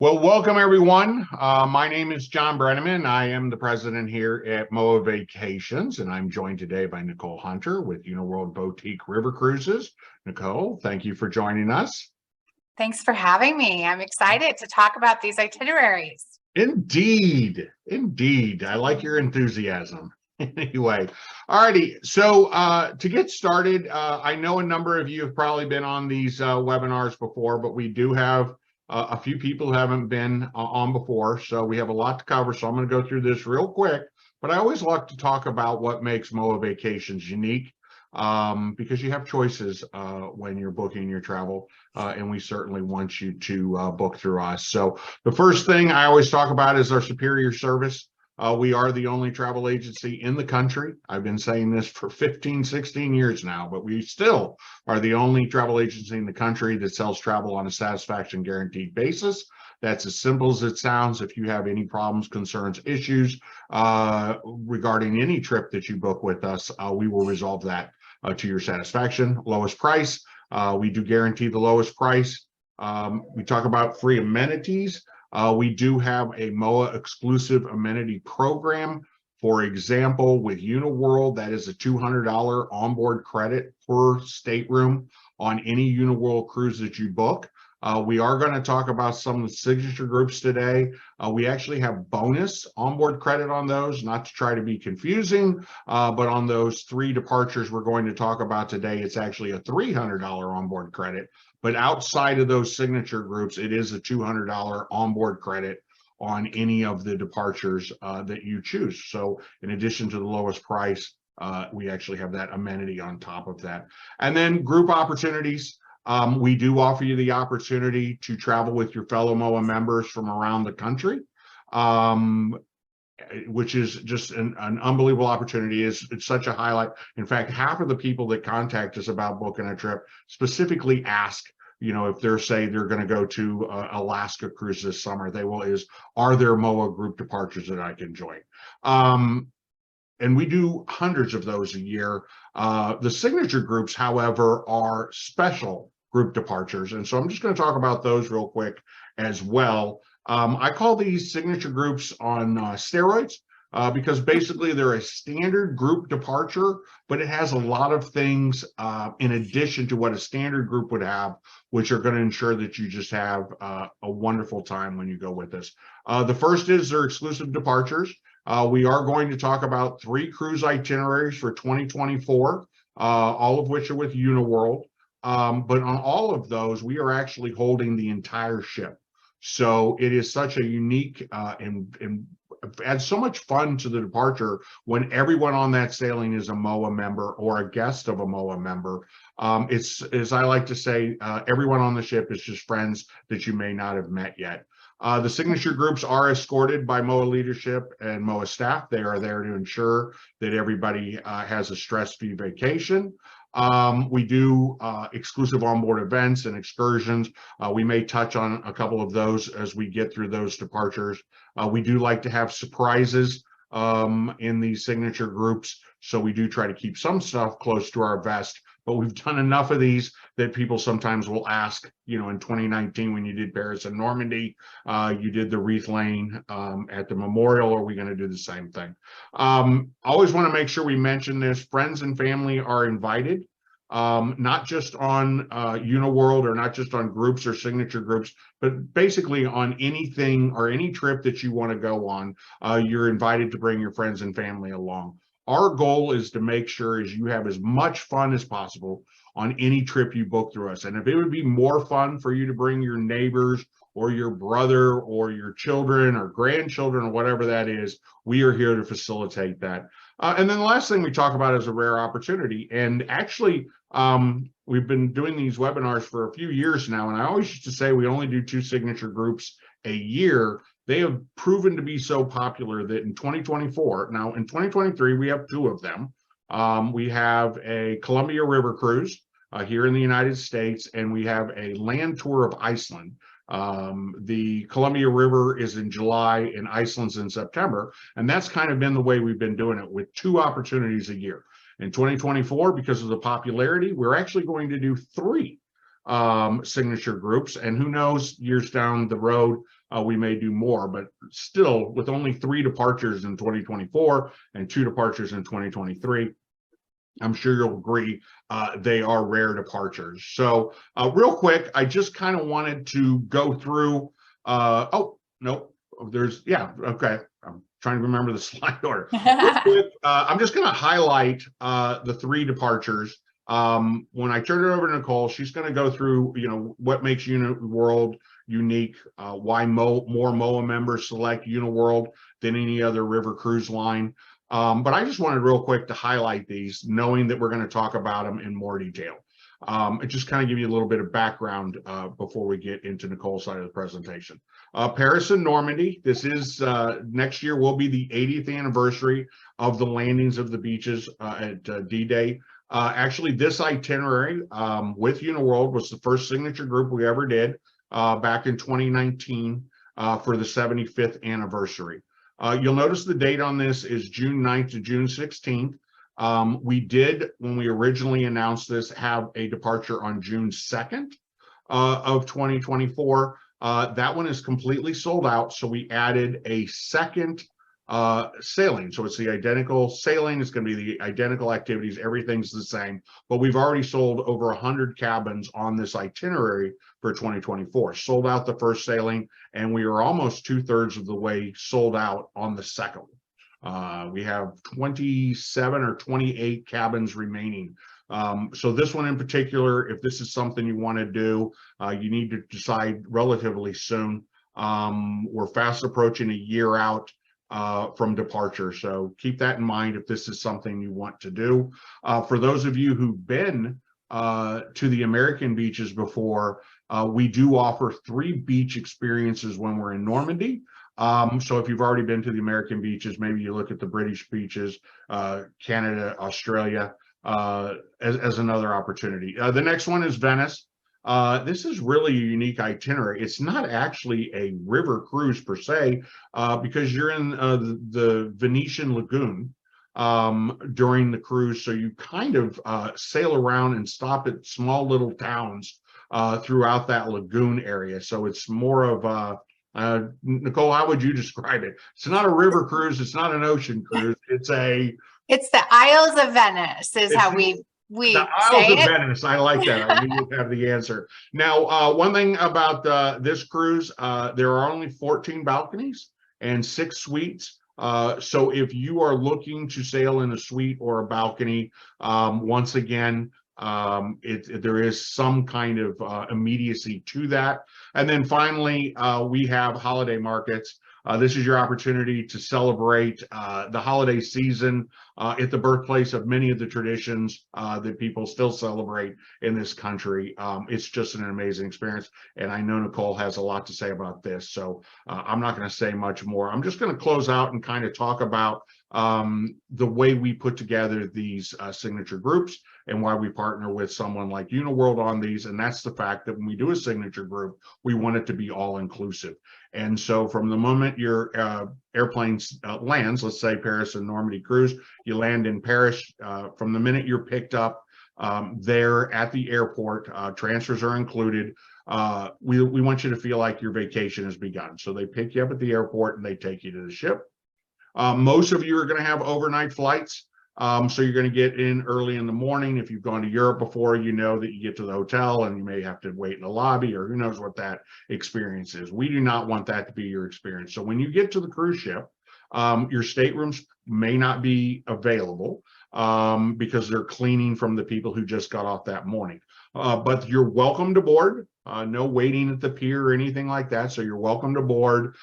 Well, welcome everyone. My name is Jon Brenneman. I am the president here at MOAA Vacations, and I'm joined today by Nicole Hunter with Uniworld Boutique River Cruises. Nicole, thank you for joining us. Thanks for having me. I'm excited to talk about these itineraries. Indeed. I like your enthusiasm. Anyway, alrighty. So to get started, I know a number of you have probably been on these webinars before, but we do have a few people who haven't been on before, so we have a lot to cover. So I'm going to go through this real quick, but I always like to talk about what makes MOAA Vacations unique, because you have choices when you're booking your travel, and we certainly want you to book through us. So the first thing I always talk about is our superior service. We are the only travel agency in the country. I've been saying this for 15, 16 years now, but we still are the only travel agency in the country that sells travel on a satisfaction guaranteed basis. That's as simple as it sounds. If you have any problems, concerns, issues regarding any trip that you book with us, we will resolve that to your satisfaction. Lowest price, we do guarantee the lowest price. We talk about free amenities. We do have a MOAA exclusive amenity program. For example, with Uniworld, that is a $200 onboard credit per stateroom on any Uniworld cruise that you book. We are going to talk about some of the signature groups today. We actually have bonus onboard credit on those, not to try to be confusing, but on those 3 departures we're going to talk about today, it's actually a $300 onboard credit. But outside of those signature groups, it is a $200 onboard credit on any of the departures that you choose. So in addition to the lowest price, we actually have that amenity on top of that. And then group opportunities. We do offer you the opportunity to travel with your fellow MOAA members from around the country, which is just an unbelievable opportunity. It's such a highlight. In fact, half of the people that contact us about booking a trip specifically ask, if they're going to go to Alaska cruise this summer, are there MOAA group departures that I can join? And we do hundreds of those a year. The signature groups, however, are special group departures. And so I'm just going to talk about those real quick as well. I call these signature groups on steroids because basically they're a standard group departure, but it has a lot of things in addition to what a standard group would have, which are going to ensure that you just have a wonderful time when you go with us. The first is their exclusive departures. We are going to talk about 3 cruise itineraries for 2024, all of which are with Uniworld. But on all of those, we are actually holding the entire ship. So it is such a unique and adds so much fun to the departure when everyone on that sailing is a MOAA member or a guest of a MOAA member. It's, as I like to say, everyone on the ship is just friends that you may not have met yet. The signature groups are escorted by MOAA leadership and MOAA staff. They are there to ensure that everybody has a stress-free vacation. We do exclusive onboard events and excursions. We may touch on a couple of those as we get through those departures. We do like to have surprises in these signature groups, so we do try to keep some stuff close to our vest. But we've done enough of these that people sometimes will ask, in 2019 when you did Paris and Normandy, you did the wreath laying at the memorial. Are we going to do the same thing? Always want to make sure we mention this. Friends and family are invited, not just on Uniworld or not just on groups or signature groups, but basically on anything or any trip that you want to go on. You're invited to bring your friends and family along. Our goal is to make sure as you have as much fun as possible on any trip you book through us. And if it would be more fun for you to bring your neighbors or your brother or your children or grandchildren or whatever that is, we are here to facilitate that. And then the last thing we talk about is a rare opportunity. And actually, we've been doing these webinars for a few years now, and I always used to say we only do 2 signature groups a year. They have proven to be so popular that in 2024, now in 2023, we have 2 of them. We have a Columbia River cruise here in the United States, and we have a land tour of Iceland. The Columbia River is in July and Iceland's in September, and that's kind of been the way we've been doing it, with 2 opportunities a year. In 2024, because of the popularity, we're actually going to do 3. signature groups, and who knows, years down the road, we may do more, but still with only 3 departures in 2024 and 2 departures in 2023, I'm sure you'll agree they are rare departures. So real quick, I just kind of wanted to go through, oh, no, okay. I'm trying to remember the slide order. Real quick, I'm just going to highlight the 3 departures. When I turn it over to Nicole, she's going to go through, what makes Uniworld unique, why more MOAA members select Uniworld than any other river cruise line. But I just wanted real quick to highlight these, knowing that we're going to talk about them in more detail. And just kind of give you a little bit of background before we get into Nicole's side of the presentation. Paris and Normandy, this is next year will be the 80th anniversary of the landings of the beaches at D-Day. Actually, this itinerary with Uniworld was the first signature group we ever did back in 2019 for the 75th anniversary. You'll notice the date on this is June 9th to June 16th. We did, when we originally announced this, have a departure on June 2nd of 2024. That one is completely sold out, so we added a second sailing. So it's the identical sailing, it's going to be the identical activities, everything's the same, but we've already sold over 100 cabins on this itinerary for 2024. Sold out the first sailing, and we are almost 2/3 of the way sold out on the second. We have 27 or 28 cabins remaining. So this one in particular, if this is something you want to do, you need to decide relatively soon. We're fast approaching a year out from departure, so keep that in mind if this is something you want to do. For those of you who've been to the American beaches before, we do offer 3 beach experiences when we're in Normandy. So if you've already been to the American beaches, maybe you look at the British beaches, Canada, Australia, as another opportunity. The next one is Venice. This is really a unique itinerary. It's not actually a river cruise per se, because you're in the Venetian lagoon during the cruise. So you kind of sail around and stop at small little towns throughout that lagoon area. So it's more of Nicole, how would you describe it? It's not a river cruise. It's not an ocean cruise. It's the Isles of Venice is how we the Isles of Venice. I like that. I knew you'd have the answer. Now, one thing about this cruise, there are only 14 balconies and 6 suites. So if you are looking to sail in a suite or a balcony, once again, there is some kind of immediacy to that. And then finally, we have holiday markets. This is your opportunity to celebrate the holiday season at the birthplace of many of the traditions that people still celebrate in this country. It's just an amazing experience. And I know Nicole has a lot to say about this, so I'm not going to say much more. I'm just going to close out and kind of talk about the way we put together these signature groups and why we partner with someone like Uniworld on these. And that's the fact that when we do a signature group, we want it to be all inclusive. And so from the moment your airplane lands, let's say Paris and Normandy cruise, you land in Paris, from the minute you're picked up there at the airport, transfers are included. We want you to feel like your vacation has begun. So they pick you up at the airport and they take you to the ship. Most of you are going to have overnight flights. So you're going to get in early in the morning. If you've gone to Europe before, you know that you get to the hotel and you may have to wait in the lobby, or who knows what that experience is. We do not want that to be your experience. So when you get to the cruise ship, your staterooms may not be available because they're cleaning from the people who just got off that morning. But you're welcome to board. No waiting at the pier or anything like that. So you're welcome to board.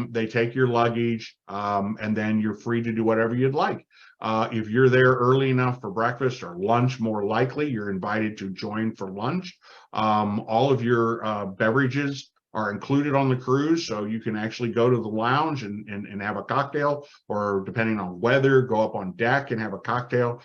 They take your luggage, and then you're free to do whatever you'd like. If you're there early enough for breakfast or lunch, more likely you're invited to join for lunch. All of your beverages are included on the cruise, so you can actually go to the lounge and have a cocktail, or depending on weather, go up on deck and have a cocktail.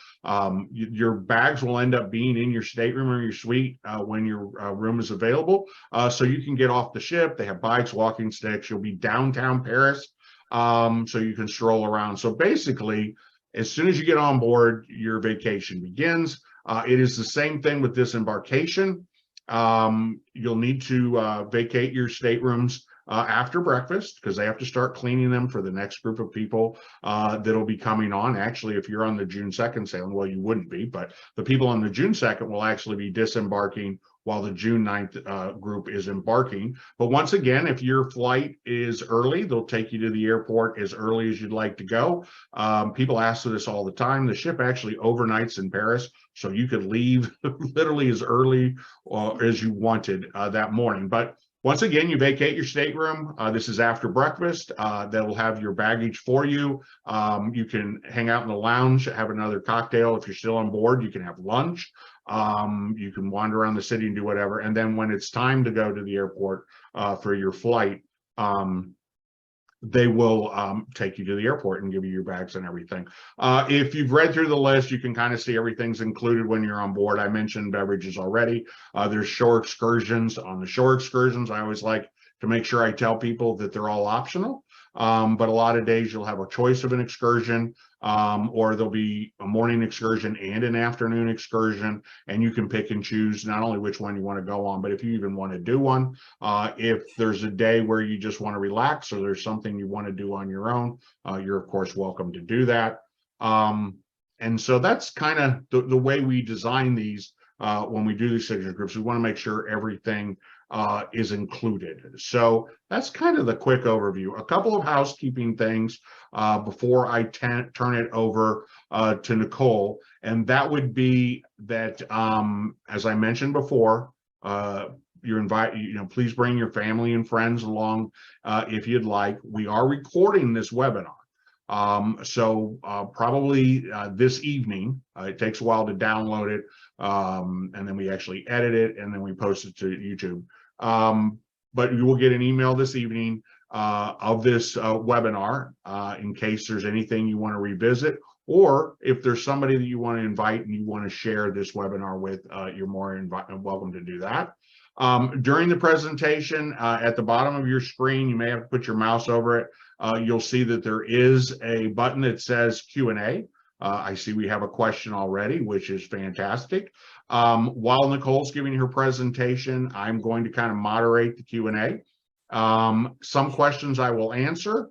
Your bags will end up being in your stateroom or your suite when your room is available, so you can get off the ship. They have bikes, walking sticks. You'll be downtown Paris, so you can stroll around. So basically, as soon as you get on board, your vacation begins. It is the same thing with disembarkation. You'll need to vacate your staterooms after breakfast, because they have to start cleaning them for the next group of people that'll be coming on. Actually, if you're on the June 2nd sailing, well, you wouldn't be, but the people on the June 2nd will actually be disembarking while the June 9th group is embarking. But once again, if your flight is early, they'll take you to the airport as early as you'd like to go. People ask this all the time. The ship actually overnights in Paris, so you could leave literally as early as you wanted that morning. But once again, you vacate your stateroom. This is after breakfast. They will have your baggage for you. You can hang out in the lounge, have another cocktail. If you're still on board, you can have lunch. You can wander around the city and do whatever. And then when it's time to go to the airport for your flight, they will take you to the airport and give you your bags and everything. If you've read through the list, you can kind of see everything's included when you're on board. I mentioned beverages already. There's shore excursions. On the shore excursions, I always like to make sure I tell people that they're all optional. But a lot of days you'll have a choice of an excursion, or there'll be a morning excursion and an afternoon excursion, and you can pick and choose not only which one you want to go on, but if you even want to do one. If there's a day where you just want to relax, or there's something you want to do on your own, you're of course welcome to do that. And so that's kind of the way we design these when we do these signature groups. We want to make sure everything is included. So that's kind of the quick overview. A couple of housekeeping things before I turn it over to Nicole, and that would be that, as I mentioned before, please bring your family and friends along if you'd like. We are recording this webinar. So probably this evening. It takes a while to download it, and then we actually edit it, and then we post it to YouTube. But you will get an email this evening of this webinar in case there's anything you want to revisit, or if there's somebody that you want to invite and you want to share this webinar with, you're more welcome to do that. During the presentation, at the bottom of your screen, you may have to put your mouse over it. You'll see that there is a button that says Q&A. I see we have a question already, which is fantastic. While Nicole's giving her presentation, I'm going to kind of moderate the Q&A. Some questions I will answer.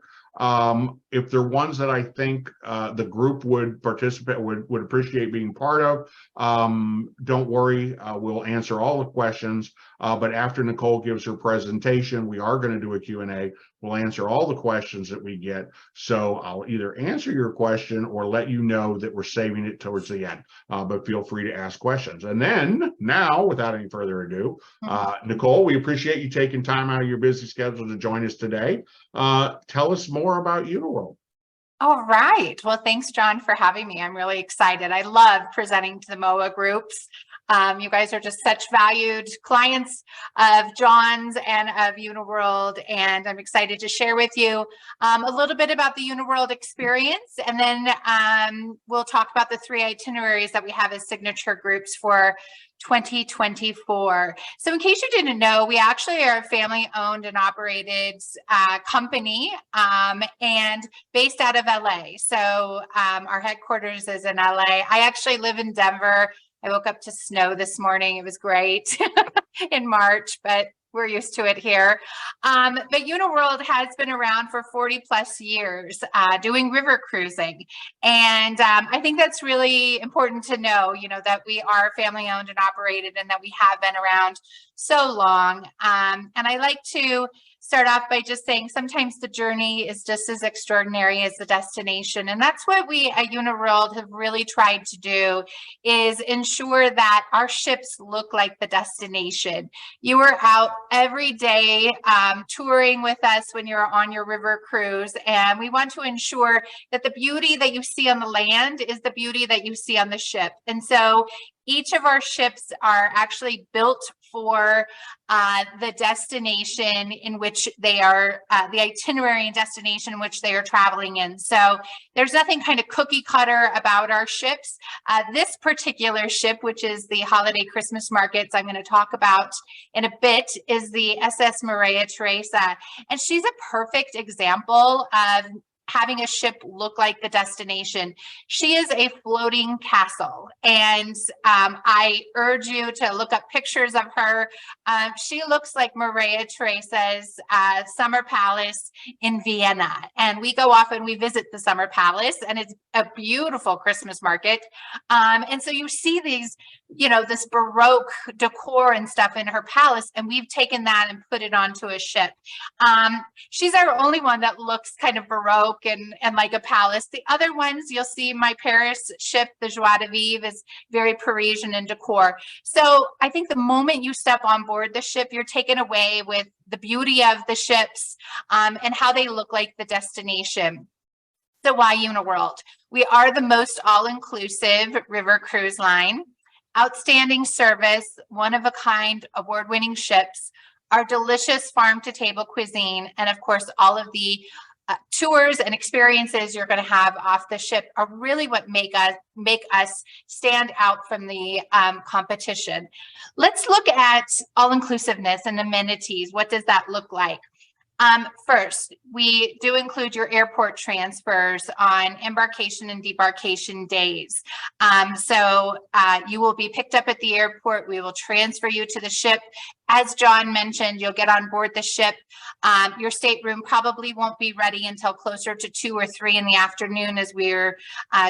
If they're ones that I think the group would appreciate being part of, don't worry, we'll answer all the questions. But after Nicole gives her presentation, we are going to do a Q&A. We'll answer all the questions that we get. So I'll either answer your question or let you know that we're saving it towards the end. But feel free to ask questions. And then now, without any further ado, Nicole, we appreciate you taking time out of your busy schedule to join us today. Tell us more about Uniworld. All right. Well, thanks, Jon, for having me. I'm really excited. I love presenting to the MOAA groups. You guys are just such valued clients of Jon's and of Uniworld, and I'm excited to share with you a little bit about the Uniworld experience, and then we'll talk about the 3 itineraries that we have as signature groups for 2024. So in case you didn't know, we actually are a family-owned and operated company and based out of LA. So our headquarters is in LA. I actually live in Denver. I woke up to snow this morning. It was great in March, but we're used to it here. But Uniworld has been around for 40 plus years doing river cruising. And I think that's really important to know, that we are family owned and operated and that we have been around so long. And I like to start off by just saying sometimes the journey is just as extraordinary as the destination. And that's what we at Uniworld have really tried to do, is ensure that our ships look like the destination. You are out every day touring with us when you're on your river cruise. And we want to ensure that the beauty that you see on the land is the beauty that you see on the ship. And so each of our ships are actually built for the destination in which they are, the itinerary and destination in which they are traveling in. So there's nothing kind of cookie cutter about our ships. This particular ship, which is the Holiday Christmas Markets I'm going to talk about in a bit, is the SS Maria Teresa. And she's a perfect example of having a ship look like the destination. She is a floating castle, and I urge you to look up pictures of her. She looks like Maria Theresa's summer palace in Vienna, and we go off and we visit the summer palace, and it's a beautiful Christmas market. And so you see these, this Baroque decor and stuff in her palace, and we've taken that and put it onto a ship. She's our only one that looks kind of Baroque and like a palace. The other ones, you'll see my Paris ship, the Joie de Vivre, is very Parisian in decor. So I think the moment you step on board the ship, you're taken away with the beauty of the ships and how they look like the destination. So why Uniworld? We are the most all-inclusive river cruise line, outstanding service, one-of-a-kind, award-winning ships, our delicious farm-to-table cuisine, and of course, all of the tours and experiences you're going to have off the ship are really what make us stand out from the competition. Let's look at all-inclusiveness and amenities. What does that look like? First, we do include your airport transfers on embarkation and debarkation days. So you will be picked up at the airport. We will transfer you to the ship. As Jon mentioned, you'll get on board the ship. Your stateroom probably won't be ready until closer to 2 or 3 in the afternoon, as we're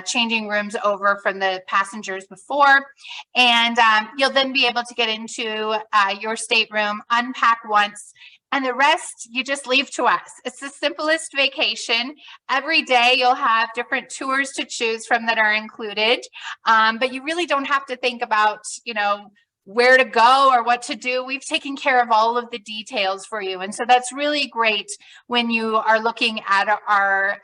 changing rooms over from the passengers before. And you'll then be able to get into your stateroom, unpack once, and the rest you just leave to us. It's the simplest vacation. Every day you'll have different tours to choose from that are included, but you really don't have to think about, where to go or what to do. We've taken care of all of the details for you. And so that's really great when you are looking at our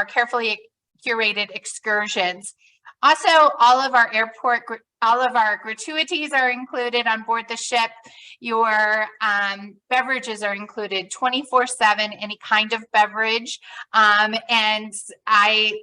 carefully curated excursions. Also, all of our gratuities are included on board the ship. Your beverages are included 24/7, any kind of beverage. And I,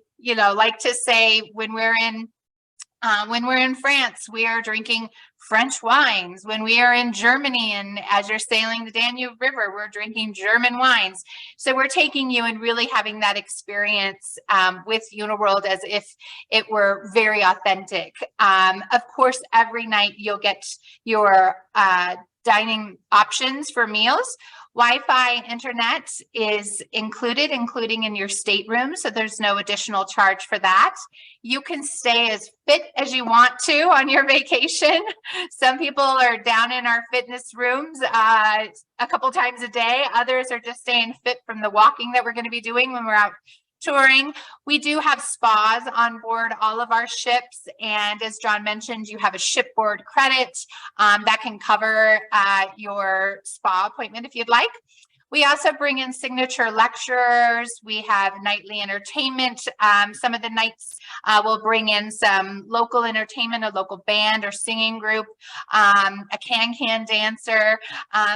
like to say when we're in France, we are drinking French wines. When we are in Germany and as you're sailing the Danube River, we're drinking German wines. So we're taking you and really having that experience with Uniworld as if it were very authentic. Of course, every night you'll get your dining options for meals. Wi-Fi internet is included, including in your stateroom, so there's no additional charge for that. You can stay as fit as you want to on your vacation. Some people are down in our fitness rooms a couple times a day. Others are just staying fit from the walking that we're going to be doing when we're out touring. We do have spas on board all of our ships, and as Jon mentioned, you have a shipboard credit that can cover your spa appointment if you'd like. We also bring in signature lecturers. We have nightly entertainment. Some of the nights we'll bring in some local entertainment, a local band or singing group, a can-can dancer,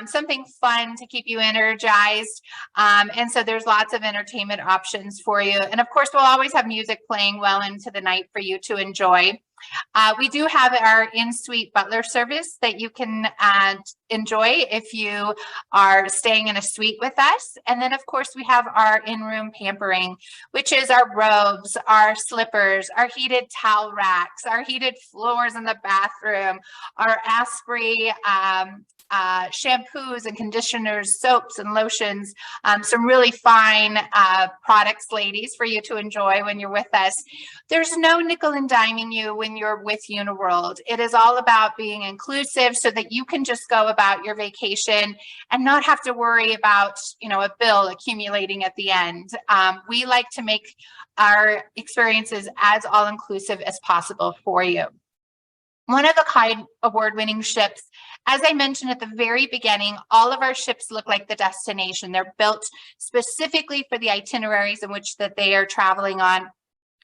something fun to keep you energized. And so there's lots of entertainment options for you. And of course, we'll always have music playing well into the night for you to enjoy. We do have our in-suite butler service that you can enjoy if you are staying in a suite with us. And then, of course, we have our in-room pampering, which is our robes, our slippers, our heated towel racks, our heated floors in the bathroom, our Asprey shampoos and conditioners, soaps and lotions, some really fine products, ladies, for you to enjoy when you're with us. There's no nickel and diming you when you're with Uniworld. It is all about being inclusive so that you can just go about your vacation and not have to worry about, a bill accumulating at the end. We like to make our experiences as all-inclusive as possible for you. One-of-a-kind award-winning ships. As I mentioned at the very beginning, all of our ships look like the destination. They're built specifically for the itineraries in which that they are traveling on.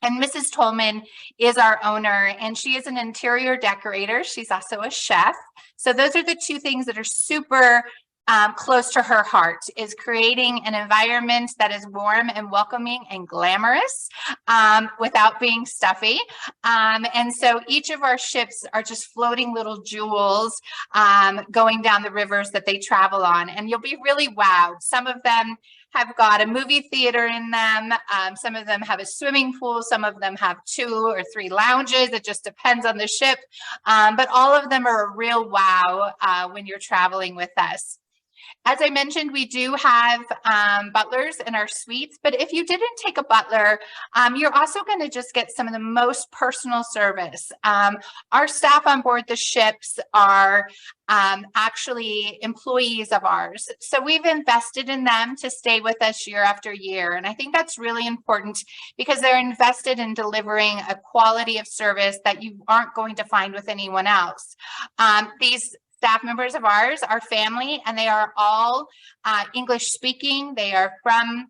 And Mrs. Tolman is our owner, and she is an interior decorator. She's also a chef. So those are the two things that are super close to her heart, is creating an environment that is warm and welcoming and glamorous without being stuffy. And so each of our ships are just floating little jewels going down the rivers that they travel on. And you'll be really wowed. Some of them have got a movie theater in them. Some of them have a swimming pool. Some of them have 2 or 3 lounges. It just depends on the ship. But all of them are a real wow when you're traveling with us. As I mentioned, we do have butlers in our suites, but if you didn't take a butler, you're also going to just get some of the most personal service. Our staff on board the ships are actually employees of ours. So we've invested in them to stay with us year after year. And I think that's really important because they're invested in delivering a quality of service that you aren't going to find with anyone else. These staff members of ours are family, and they are all English speaking. They are from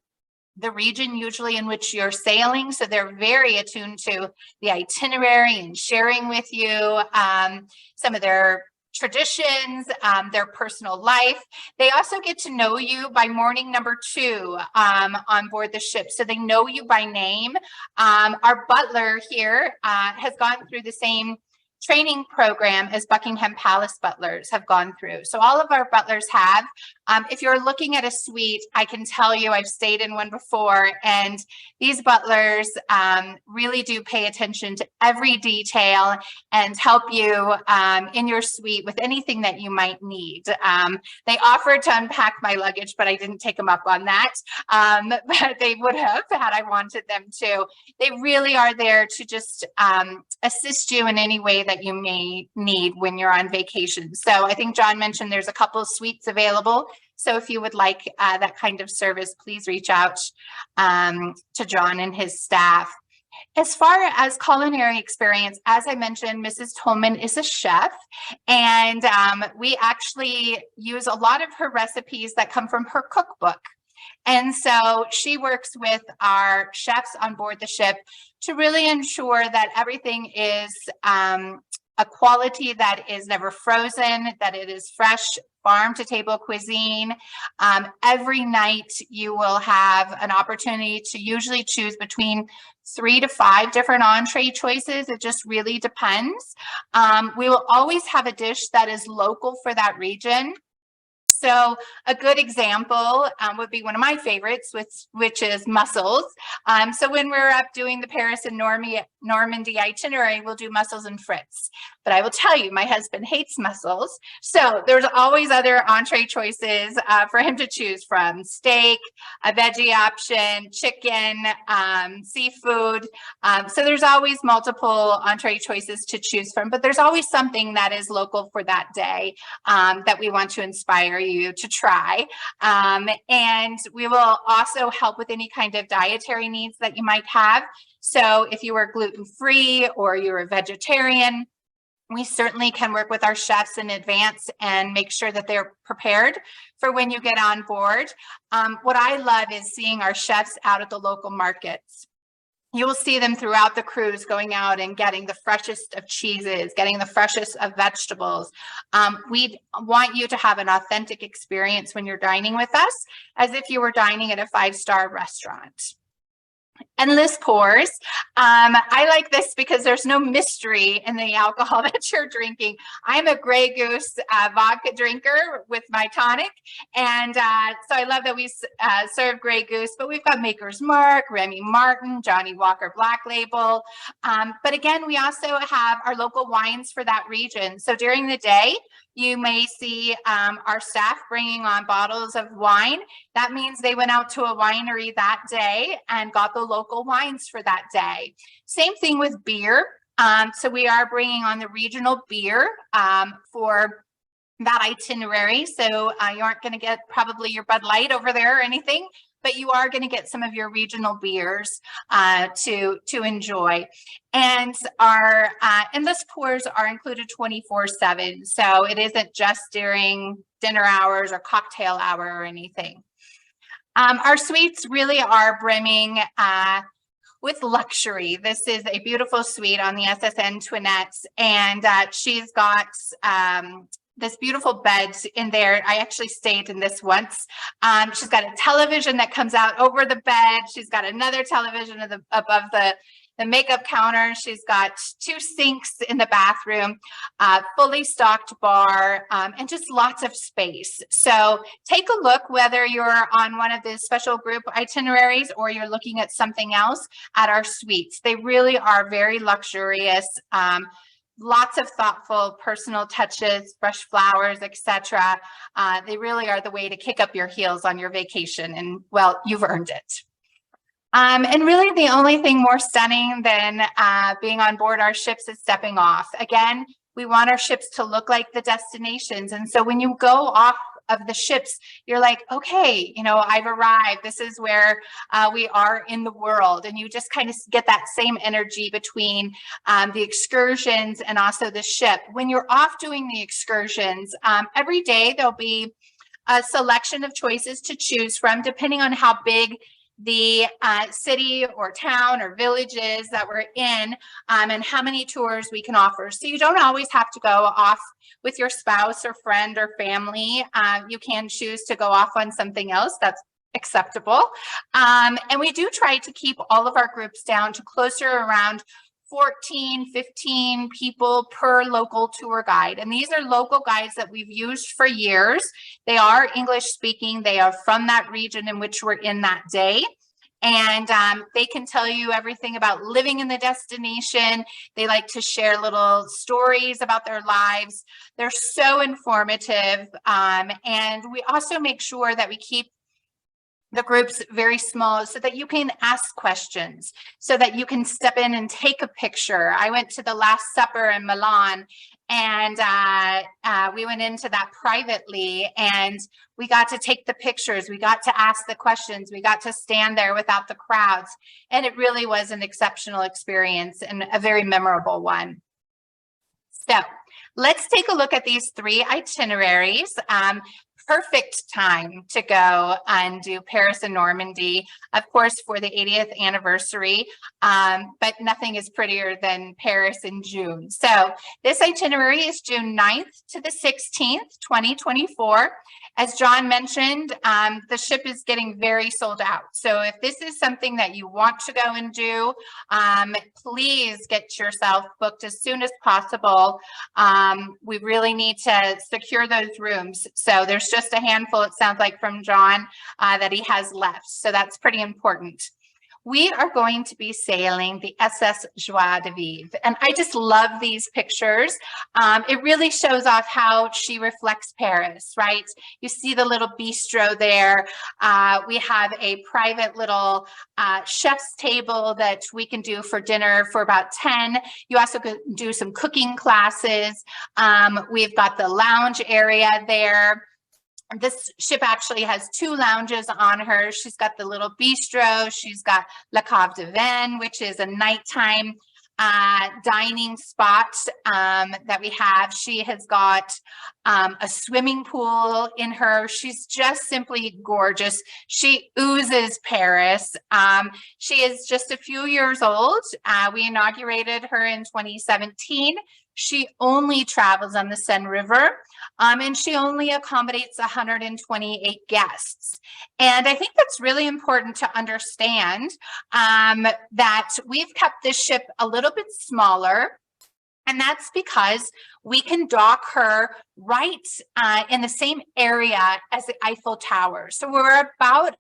the region usually in which you're sailing, so they're very attuned to the itinerary and sharing with you some of their traditions, their personal life. They also get to know you by morning number 2 on board the ship, so they know you by name. Our butler here has gone through the same training program as Buckingham Palace butlers have gone through. So all of our butlers have. If you're looking at a suite, I can tell you I've stayed in one before, and these butlers really do pay attention to every detail and help you in your suite with anything that you might need. They offered to unpack my luggage, but I didn't take them up on that. But they would have had I wanted them to. They really are there to just assist you in any way that you may need when you're on vacation. So I think Jon mentioned there's a couple of suites available. So if you would like that kind of service, please reach out to Jon and his staff. As far as culinary experience, as I mentioned, Mrs. Tolman is a chef, and we actually use a lot of her recipes that come from her cookbook. And so she works with our chefs on board the ship to really ensure that everything is a quality that is never frozen, that it is fresh farm to table cuisine. Every night you will have an opportunity to usually choose between 3 to 5 different entree choices. It just really depends. We will always have a dish that is local for that region. So a good example would be one of my favorites, which is mussels. So when we're up doing the Paris and Normandy itinerary, we'll do mussels and frites. But I will tell you, my husband hates mussels. So there's always other entree choices for him to choose from: steak, a veggie option, chicken, seafood. So there's always multiple entree choices to choose from, but there's always something that is local for that day that we want to inspire you to try. And we will also help with any kind of dietary needs that you might have. So if you are gluten-free or you're a vegetarian, we certainly can work with our chefs in advance and make sure that they're prepared for when you get on board. What I love is seeing our chefs out at the local markets. You will see them throughout the cruise going out and getting the freshest of cheeses, getting the freshest of vegetables. We want you to have an authentic experience when you're dining with us, as if you were dining at a 5-star restaurant. Endless pours. I like this because there's no mystery in the alcohol that you're drinking. I'm a Grey Goose vodka drinker with my tonic, and so I love that we serve Grey Goose, but we've got Maker's Mark, Remy Martin, Johnny Walker Black Label. But again, we also have our local wines for that region. So during the day, you may see our staff bringing on bottles of wine. That means they went out to a winery that day and got the local wines for that day. Same thing with beer. So we are bringing on the regional beer for that itinerary. So you aren't going to get probably your Bud Light over there or anything, but you are going to get some of your regional beers to enjoy. And our endless pours are included 24/7. So it isn't just during dinner hours or cocktail hour or anything. Our suites really are brimming with luxury. This is a beautiful suite on the SSN Twinettes, and she's got this beautiful bed in there. I actually stayed in this once. She's got a television that comes out over the bed. She's got another television above the the makeup counter. She's got 2 sinks in the bathroom, fully stocked bar, and just lots of space. So take a look, whether you're on one of the special group itineraries or you're looking at something else, at our suites. They really are very luxurious. Lots of thoughtful personal touches, fresh flowers, etc. They really are the way to kick up your heels on your vacation, and well, you've earned it. And really the only thing more stunning than being on board our ships is stepping off. Again, we want our ships to look like the destinations. And so when you go off of the ships, you're like, okay, you know, I've arrived. This is where we are in the world. And you just kind of get that same energy between the excursions and also the ship. When you're off doing the excursions, every day there'll be a selection of choices to choose from, depending on how big the city or town or villages that we're in, and how many tours we can offer. So you don't always have to go off with your spouse or friend or family. You can choose to go off on something else that's acceptable. And we do try to keep all of our groups down to closer around 14, 15 people per local tour guide. And these are local guides that we've used for years. They are English speaking. They are from that region in which we're in that day. And they can tell you everything about living in the destination. They like to share little stories about their lives. They're so informative. And we also make sure that we keep the groups very small so that you can ask questions, so that you can step in and take a picture. I went to the Last Supper in Milan, and we went into that privately, and we got to take the pictures. We got to ask the questions. We got to stand there without the crowds. And it really was an exceptional experience and a very memorable one. So let's take a look at these 3 itineraries. Perfect time to go and do Paris and Normandy, of course, for the 80th anniversary, but nothing is prettier than Paris in June. So this itinerary is June 9th to the 16th, 2024. As Jon mentioned, the ship is getting very sold out. So if this is something that you want to go and do, please get yourself booked as soon as possible. We really need to secure those rooms. So there's just a handful, it sounds like, from Jon that he has left. So that's pretty important. We are going to be sailing the SS Joie de Vivre. And I just love these pictures. It really shows off how she reflects Paris, right? You see the little bistro there. We have a private little chef's table that we can do for dinner for about 10. You also could do some cooking classes. We've got the lounge area there. This ship actually has 2 lounges on her. She's got the little bistro. She's got La Cave de Vin, which is a nighttime dining spot that we have. She has got a swimming pool in her. She's just simply gorgeous. She oozes Paris. She is just a few years old. We inaugurated her in 2017. She only travels on the Seine River, and she only accommodates 128 guests. And I think that's really important to understand, that we've kept this ship a little bit smaller. And that's because we can dock her right in the same area as the Eiffel Tower. So we're about,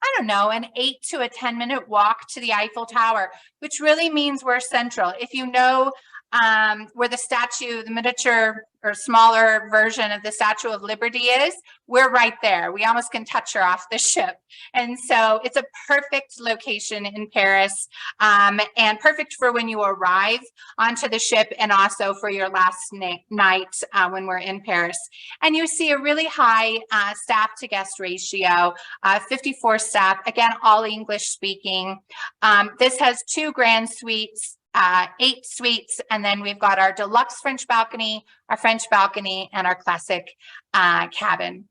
I don't know, an 8 to a 10-minute walk to the Eiffel Tower, which really means we're central. If you know where the statue, the miniature or smaller version of the Statue of Liberty is, we're right there. We almost can touch her off the ship. And so it's a perfect location in Paris, and perfect for when you arrive onto the ship, and also for your last night when we're in Paris. And you see a really high staff to guest ratio, 54 staff, again, all English speaking. This has 2 grand suites, 8 suites, and then we've got our deluxe French balcony, our French balcony, and our classic cabin.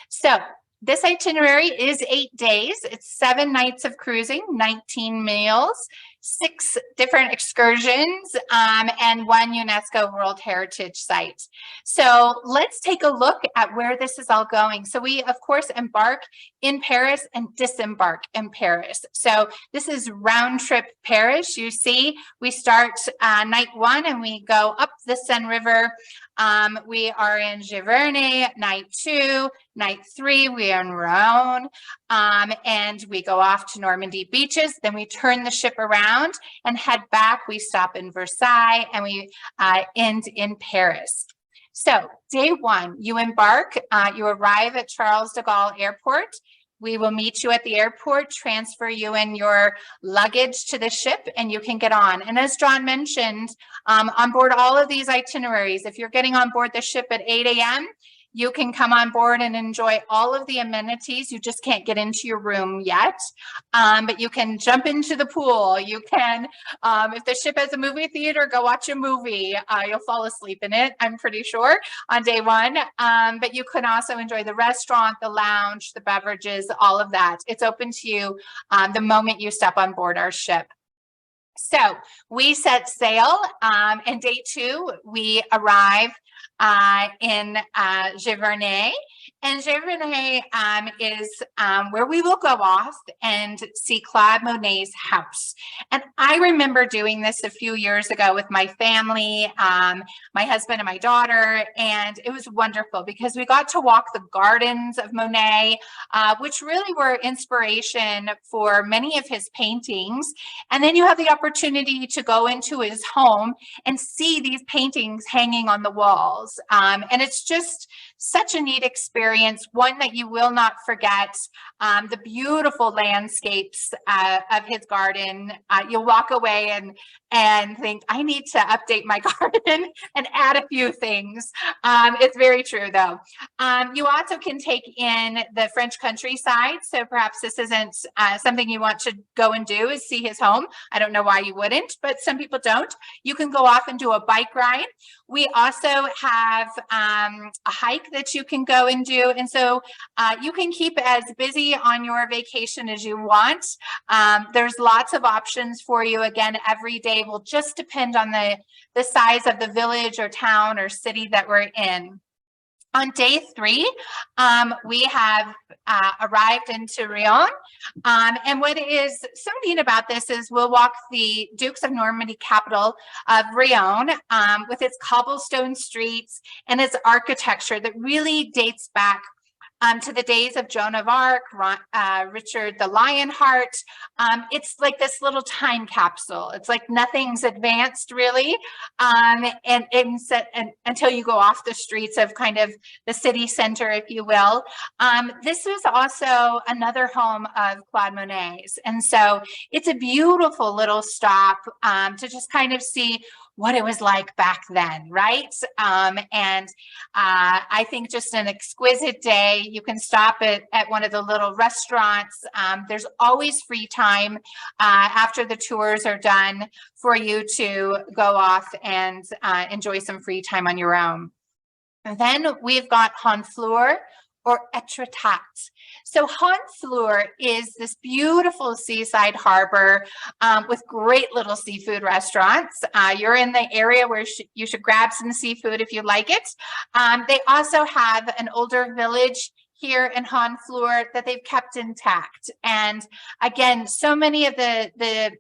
So this itinerary is 8 days. It's 7 nights of cruising, 19 meals. 6 different excursions, and 1 UNESCO World Heritage Site. So let's take a look at where this is all going. So we, of course, embark in Paris and disembark in Paris. So this is round trip Paris. You see, we start night 1 and we go up the Seine River. We are in Giverny, night 2. Night 3, we are in Rouen, and we go off to Normandy beaches. Then we turn the ship around and head back. We stop in Versailles and we end in Paris. So day 1, you embark, you arrive at Charles de Gaulle Airport. We will meet you at the airport, transfer you and your luggage to the ship, and you can get on. And as Jon mentioned, on board all of these itineraries, if you're getting on board the ship at 8 a.m., you can come on board and enjoy all of the amenities. You just can't get into your room yet, but you can jump into the pool. You can, if the ship has a movie theater, go watch a movie. You'll fall asleep in it, I'm pretty sure, on day 1. But you can also enjoy the restaurant, the lounge, the beverages, all of that. It's open to you the moment you step on board our ship. So we set sail, and day 2, we arrive in Giverny, and Giverny is where we will go off and see Claude Monet's house. And I remember doing this a few years ago with my family, my husband and my daughter, and it was wonderful because we got to walk the gardens of Monet, which really were inspiration for many of his paintings. And then you have the opportunity to go into his home and see these paintings hanging on the walls. And it's just such a neat experience, one that you will not forget. The beautiful landscapes of his garden. You'll walk away and think, I need to update my garden and add a few things. It's very true, though. You also can take in the French countryside. So perhaps this isn't something you want to go and do, is see his home. I don't know why you wouldn't, but some people don't. You can go off and do a bike ride. We also have a hike that you can go and do. And so you can keep as busy on your vacation as you want. There's lots of options for you. Again, every day will just depend on the size of the village or town or city that we're in. On day 3, we have arrived into Rion. And what is so neat about this is we'll walk the Dukes of Normandy capital of Rion with its cobblestone streets and its architecture that really dates back to the days of Joan of Arc, Richard the Lionheart. It's like this little time capsule. It's like nothing's advanced really, and until you go off the streets of kind of the city center, if you will. This was also another home of Claude Monet's, and so it's a beautiful little stop to just kind of see what it was like back then, right? And I think just an exquisite day. You can stop at one of the little restaurants. There's always free time after the tours are done for you to go off and enjoy some free time on your own. And then we've got Honfleur or Etretat. So Honfleur is this beautiful seaside harbor with great little seafood restaurants. You're in the area where you should grab some seafood if you like it. They also have an older village here in Honfleur that they've kept intact. And again, so many of the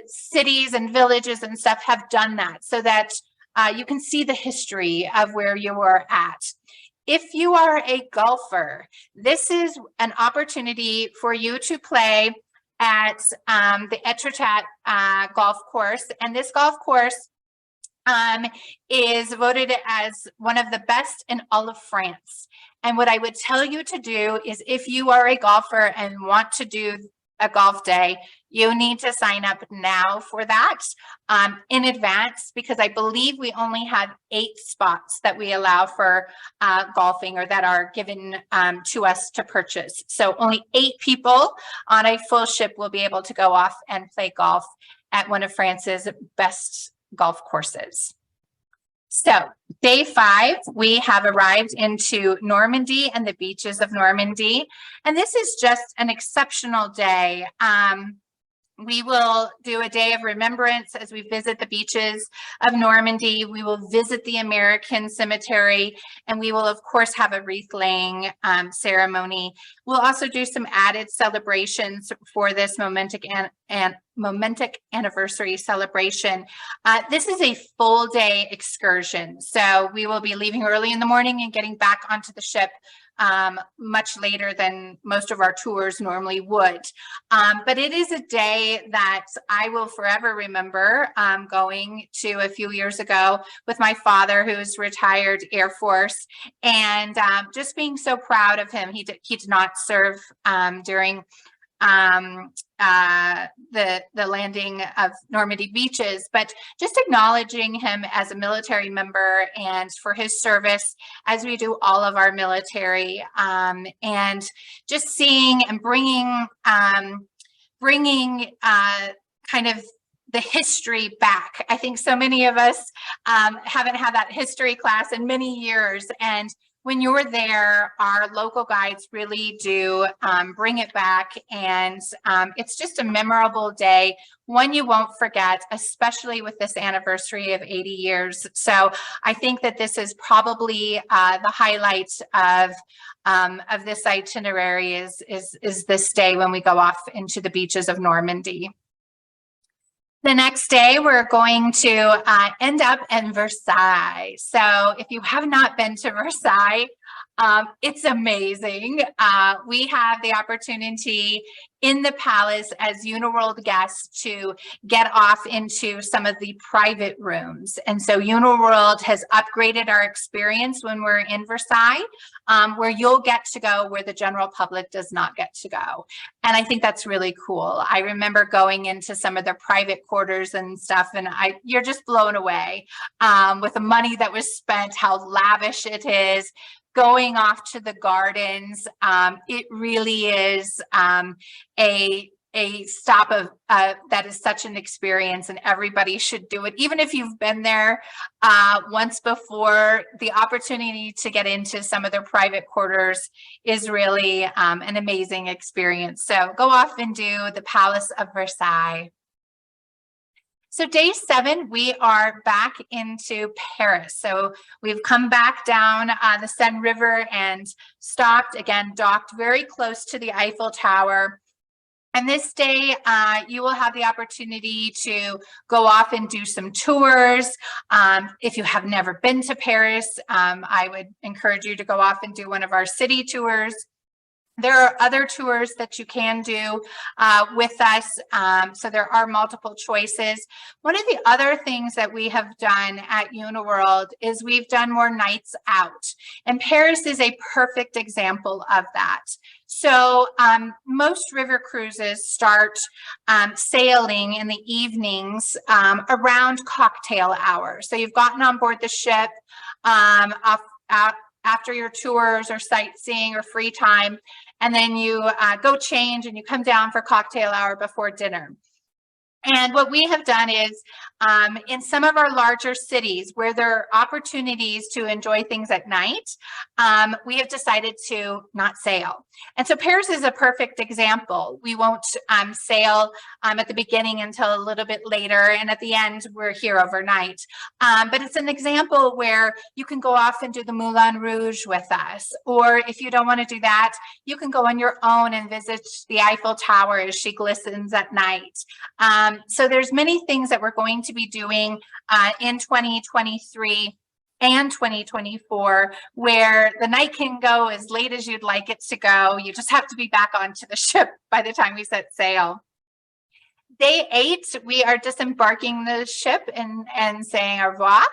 cities and villages and stuff have done that so that you can see the history of where you are at. If you are a golfer, this is an opportunity for you to play at the Etretat golf course. And this golf course is voted as one of the best in all of France. And what I would tell you to do is, if you are a golfer and want to do a golf day, you need to sign up now for that in advance, because I believe we only have 8 spots that we allow for golfing, or that are given to us to purchase. So only 8 people on a full ship will be able to go off and play golf at one of France's best golf courses. So day 5, we have arrived into Normandy and the beaches of Normandy. And this is just an exceptional day. We will do a day of remembrance as we visit the beaches of Normandy. We will visit the American Cemetery, and we will, of course, have a wreath laying ceremony. We'll also do some added celebrations for this momentous anniversary celebration. This is a full day excursion, so we will be leaving early in the morning and getting back onto the ship much later than most of our tours normally would. But it is a day that I will forever remember going to a few years ago with my father, who's retired Air Force, and just being so proud of him. He did not serve during the landing of Normandy beaches, but just acknowledging him as a military member and for his service as we do all of our military, and just seeing and bringing kind of the history back. I think so many of us haven't had that history class in many years, and when you're there, our local guides really do bring it back, and it's just a memorable day, one you won't forget, especially with this anniversary of 80 years. So I think that this is probably the highlight of this itinerary is this day when we go off into the beaches of Normandy. The next day, we're going to end up in Versailles. So if you have not been to Versailles, it's amazing. We have the opportunity in the palace as Uniworld guests to get off into some of the private rooms. And so Uniworld has upgraded our experience when we're in Versailles, where you'll get to go where the general public does not get to go. And I think that's really cool. I remember going into some of the private quarters and stuff, and you're just blown away with the money that was spent, how lavish it is. Going off to the gardens, it really is a stop of that is such an experience, and everybody should do it. Even if you've been there once before, the opportunity to get into some of their private quarters is really an amazing experience. So go off and do the Palace of Versailles. So day 7, we are back into Paris. So we've come back down the Seine River and stopped, again, docked very close to the Eiffel Tower. And this day, you will have the opportunity to go off and do some tours. If you have never been to Paris, I would encourage you to go off and do one of our city tours. There are other tours that you can do with us, so there are multiple choices. One of the other things that we have done at Uniworld is we've done more nights out, and Paris is a perfect example of that. So most river cruises start sailing in the evenings around cocktail hour. So you've gotten on board the ship after your tours or sightseeing or free time, and then you go change and you come down for cocktail hour before dinner. And what we have done is in some of our larger cities where there are opportunities to enjoy things at night, we have decided to not sail. And so Paris is a perfect example. We won't sail at the beginning until a little bit later, and at the end we're here overnight. But it's an example where you can go off and do the Moulin Rouge with us, or if you don't want to do that, you can go on your own and visit the Eiffel Tower as she glistens at night. So there's many things that we're going to be doing in 2023 and 2024 where the night can go as late as you'd like it to go. You just have to be back onto the ship by the time we set sail. Day 8, we are disembarking the ship and saying au revoir,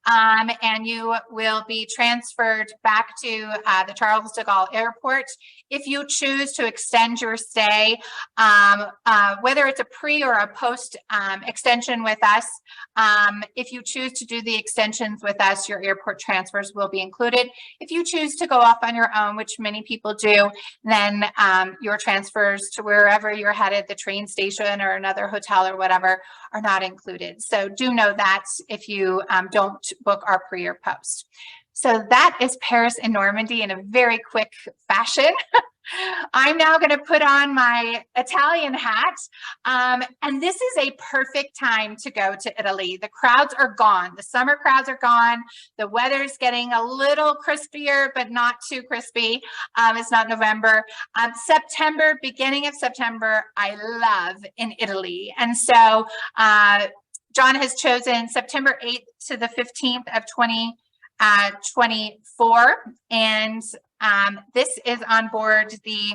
and you will be transferred back to the Charles de Gaulle Airport. If you choose to extend your stay, whether it's a pre or a post extension with us, if you choose to do the extensions with us, your airport transfers will be included. If you choose to go off on your own, which many people do, then your transfers to wherever you're headed, the train station or another hotel or whatever, are not included. So do know that if you don't book our pre or post. So that is Paris and Normandy in a very quick fashion. I'm now going to put on my Italian hat. And this is a perfect time to go to Italy. The crowds are gone. The summer crowds are gone. The weather's getting a little crispier, but not too crispy. It's not November. September, beginning of September, I love in Italy. And so John has chosen September 8th to the 15th of 2024. And this is on board the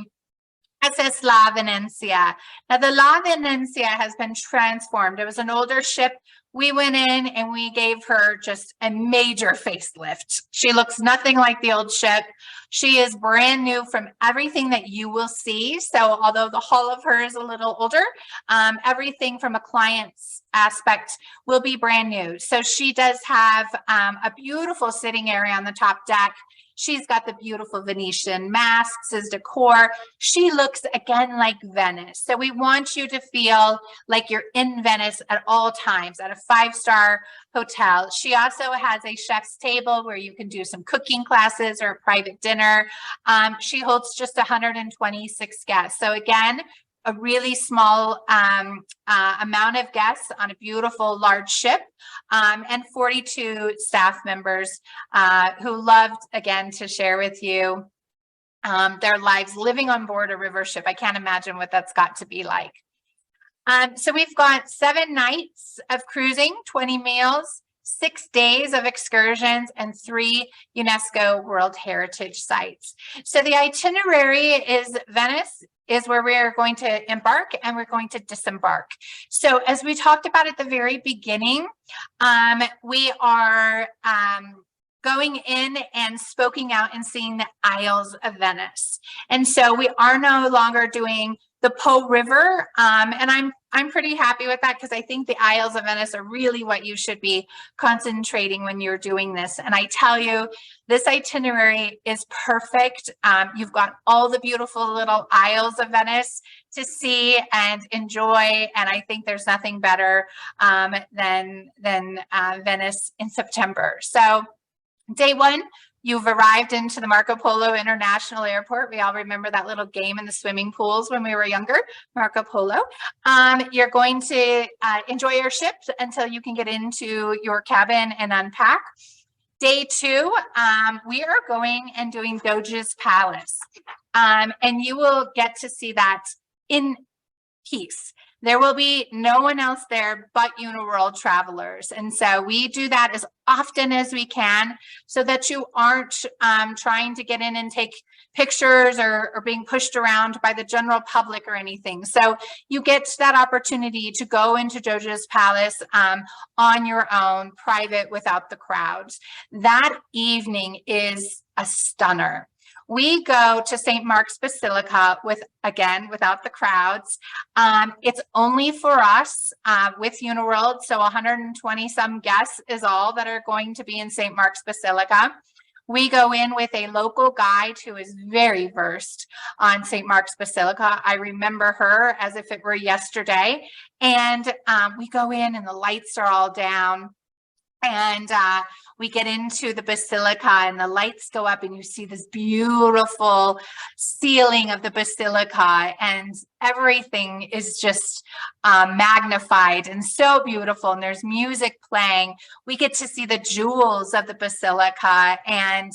SS La Venezia. Now, the La Venezia has been transformed. It was an older ship. We went in and we gave her just a major facelift. She looks nothing like the old ship. She is brand new from everything that you will see. So although the hull of her is a little older, everything from a client's aspect will be brand new. So she does have a beautiful sitting area on the top deck. She's got the beautiful Venetian masks as decor. She looks again like Venice. So we want you to feel like you're in Venice at all times at a 5-star hotel. She also has a chef's table where you can do some cooking classes or a private dinner. She holds just 126 guests. So again, a really small amount of guests on a beautiful large ship, and 42 staff members who loved, again, to share with you their lives living on board a river ship. I can't imagine what that's got to be like. So we've got 7 nights of cruising, 20 meals, 6 days of excursions, and 3 UNESCO World Heritage sites. So the itinerary is Venice is where we are going to embark and we're going to disembark. So as we talked about at the very beginning, we are going in and spoking out and seeing the Isles of Venice. And so we are no longer doing the Po River, and I'm pretty happy with that because I think the Isles of Venice are really what you should be concentrating when you're doing this. And I tell you, this itinerary is perfect. You've got all the beautiful little Isles of Venice to see and enjoy, and I think there's nothing better than Venice in September. So day 1, you've arrived into the Marco Polo International Airport. We all remember that little game in the swimming pools when we were younger, Marco Polo. You're going to enjoy your ship until you can get into your cabin and unpack. Day 2, we are going and doing Doge's Palace. And you will get to see that in peace. There will be no one else there but Uniworld travelers. And so we do that as often as we can so that you aren't trying to get in and take pictures or being pushed around by the general public or anything. So you get that opportunity to go into Doge's Palace on your own, private, without the crowds. That evening is a stunner. We go to St. Mark's Basilica without the crowds. It's only for us with Uniworld. So 120 some guests is all that are going to be in St. Mark's Basilica. We go in with a local guide who is very versed on St. Mark's Basilica. I remember her as if it were yesterday. And we go in and the lights are all down. And we get into the basilica and the lights go up and you see this beautiful ceiling of the basilica and everything is just magnified and so beautiful, and there's music playing. We get to see the jewels of the basilica and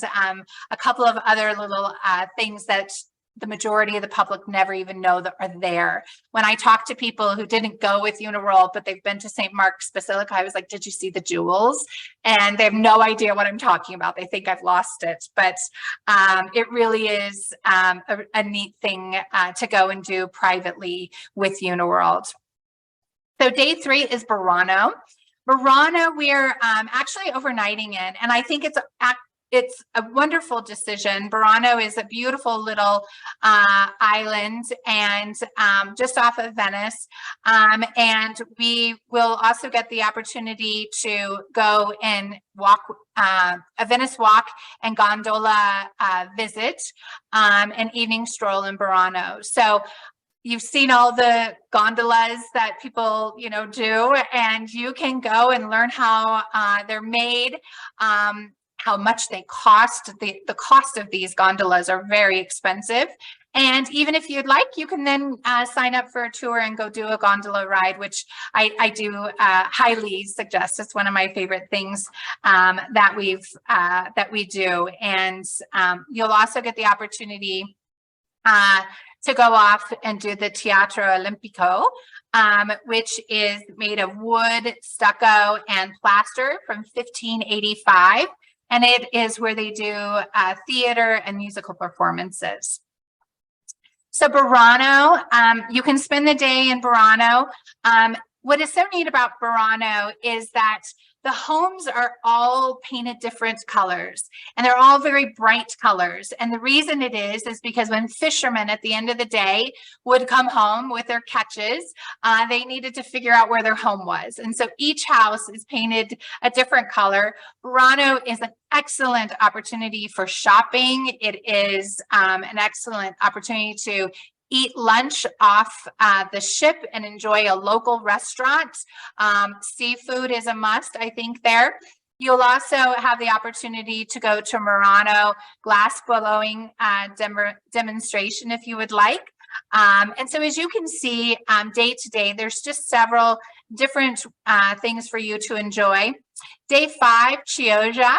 a couple of other little things that the majority of the public never even know that are there. When I talk to people who didn't go with Uniworld, but they've been to St. Mark's Basilica, I was like, did you see the jewels? And they have no idea what I'm talking about. They think I've lost it, but it really is a neat thing to go and do privately with Uniworld. So day 3 is Burano. Burano, we're actually overnighting in, and I think it's a wonderful decision. Burano is a beautiful little island and just off of Venice. And we will also get the opportunity to go and walk a Venice walk and gondola visit, an evening stroll in Burano. So you've seen all the gondolas that people, do, and you can go and learn how they're made. how much they cost. The cost of these gondolas are very expensive. And even if you'd like, you can then sign up for a tour and go do a gondola ride, which I do highly suggest. It's one of my favorite things that we do. And you'll also get the opportunity to go off and do the Teatro Olimpico, which is made of wood, stucco, and plaster from 1585. And it is where they do theater and musical performances. So Burano, you can spend the day in Burano. What is so neat about Burano is that the homes are all painted different colors, and they're all very bright colors. And the reason it is because when fishermen at the end of the day would come home with their catches, they needed to figure out where their home was. And so each house is painted a different color. Burano is an excellent opportunity for shopping. It is an excellent opportunity to eat lunch off the ship and enjoy a local restaurant. Seafood is a must, I think, there. You'll also have the opportunity to go to Murano glass blowing demonstration if you would like. And so as you can see, day to day, there's just several different things for you to enjoy. Day 5, Chioggia,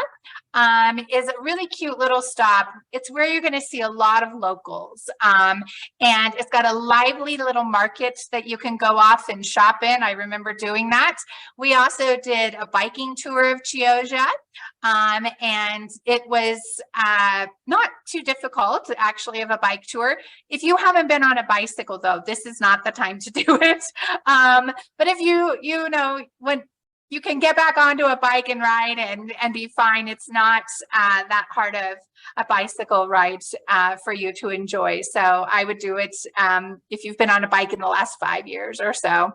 is a really cute little stop. It's where you're going to see a lot of locals. And it's got a lively little market that you can go off and shop in. I remember doing that. We also did a biking tour of Chioggia. And it was not too difficult, actually, of a bike tour. If you haven't been on a bicycle, though, this is not the time to do it. But if you know, when you can get back onto a bike and ride and be fine. It's not that hard of a bicycle ride for you to enjoy. So I would do it if you've been on a bike in the last 5 years or so.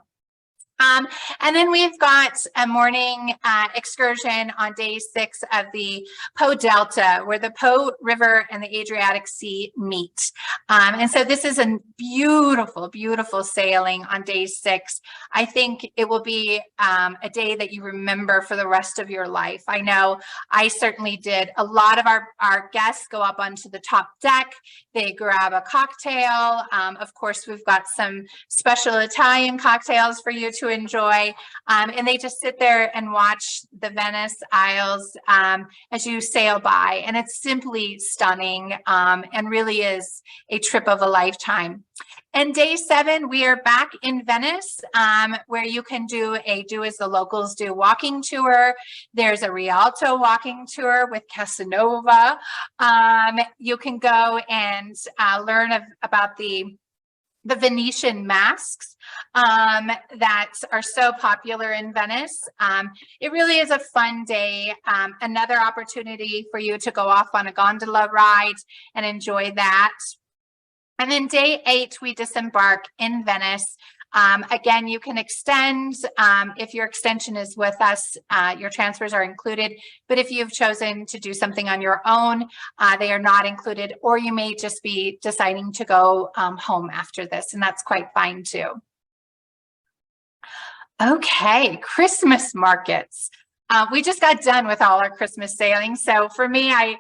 And then we've got a morning excursion on day 6 of the Po Delta, where the Po River and the Adriatic Sea meet. And so this is a beautiful, beautiful sailing on day 6. I think it will be a day that you remember for the rest of your life. I know I certainly did. A lot of our guests go up onto the top deck. They grab a cocktail. Of course, we've got some special Italian cocktails for you to enjoy, and they just sit there and watch the Venice Isles as you sail by, and it's simply stunning and really is a trip of a lifetime. And day 7, we are back in Venice, where you can do a do as the locals do walking tour. There's a Rialto walking tour with Casanova. You can go and learn about the Venetian masks that are so popular in Venice. It really is a fun day. Another opportunity for you to go off on a gondola ride and enjoy that. And then day 8, we disembark in Venice. Again, you can extend. If your extension is with us, your transfers are included. But if you've chosen to do something on your own, they are not included, or you may just be deciding to go home after this, and that's quite fine too. Okay, Christmas markets. We just got done with all our Christmas sailing. So for me, I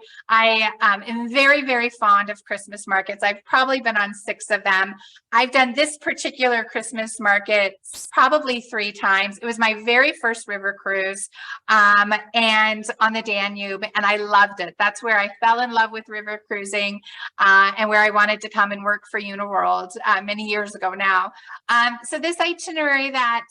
am very, very fond of Christmas markets. I've probably been on 6 of them. I've done this particular Christmas market probably 3 times. It was my very first river cruise and on the Danube, and I loved it. That's where I fell in love with river cruising and where I wanted to come and work for Uniworld many years ago now. So this itinerary that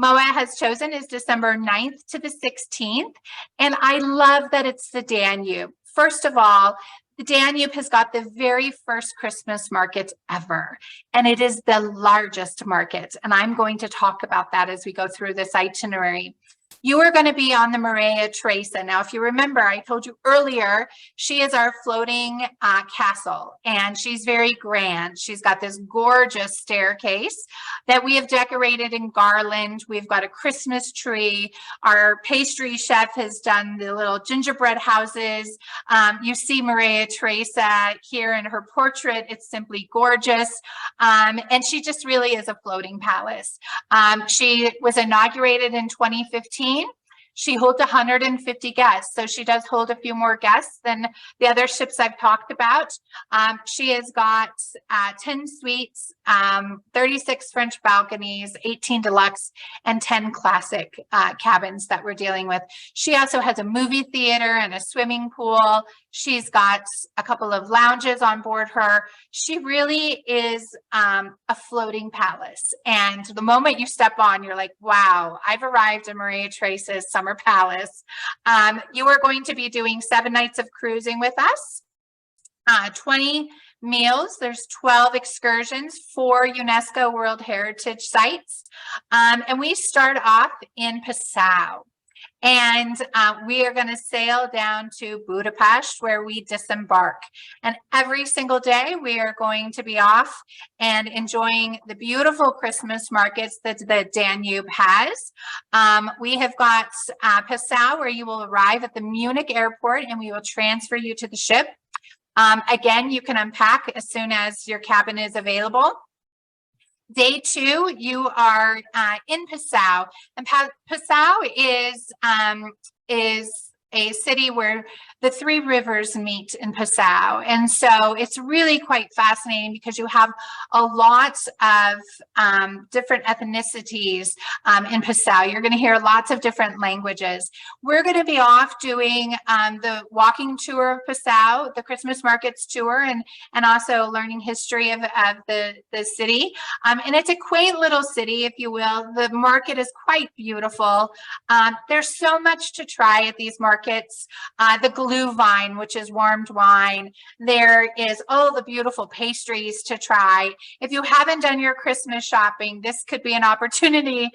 MOAA has chosen is December 9th to the 16th. And I love that it's the Danube. First of all, the Danube has got the very first Christmas market ever, and it is the largest market. And I'm going to talk about that as we go through this itinerary. You are going to be on the MOAA Teresa. Now, if you remember, I told you earlier, she is our floating castle, and she's very grand. She's got this gorgeous staircase that we have decorated in garland. We've got a Christmas tree. Our pastry chef has done the little gingerbread houses. You see MOAA Teresa here in her portrait. It's simply gorgeous. And she just really is a floating palace. She was inaugurated in 2015. She holds 150 guests, so she does hold a few more guests than the other ships I've talked about. She has got 10 suites, 36 French balconies, 18 deluxe, and 10 classic cabins that we're dealing with. She also has a movie theater and a swimming pool. She's got a couple of lounges on board her. She really is a floating palace. And the moment you step on, you're like, wow, I've arrived in Maria Theresa's Summer Palace. You are going to be doing 7 nights of cruising with us, 20 meals. There's 12 excursions, 4 UNESCO World Heritage sites. And we start off in Passau. And we are going to sail down to Budapest, where we disembark. And every single day we are going to be off and enjoying the beautiful Christmas markets that the Danube has. We have got Passau, where you will arrive at the Munich airport, and we will transfer you to the ship. Again, you can unpack as soon as your cabin is available. Day 2, you are in Passau, and Passau is a city where the 3 rivers meet in Passau. And so it's really quite fascinating because you have a lot of different ethnicities in Passau. You're going to hear lots of different languages. We're going to be off doing the walking tour of Passau, the Christmas markets tour, and also learning history of the city. And it's a quaint little city, if you will. The market is quite beautiful. There's so much to try at these markets. The Glühwein, which is warmed wine. There is all the beautiful pastries to try. If you haven't done your Christmas shopping, this could be an opportunity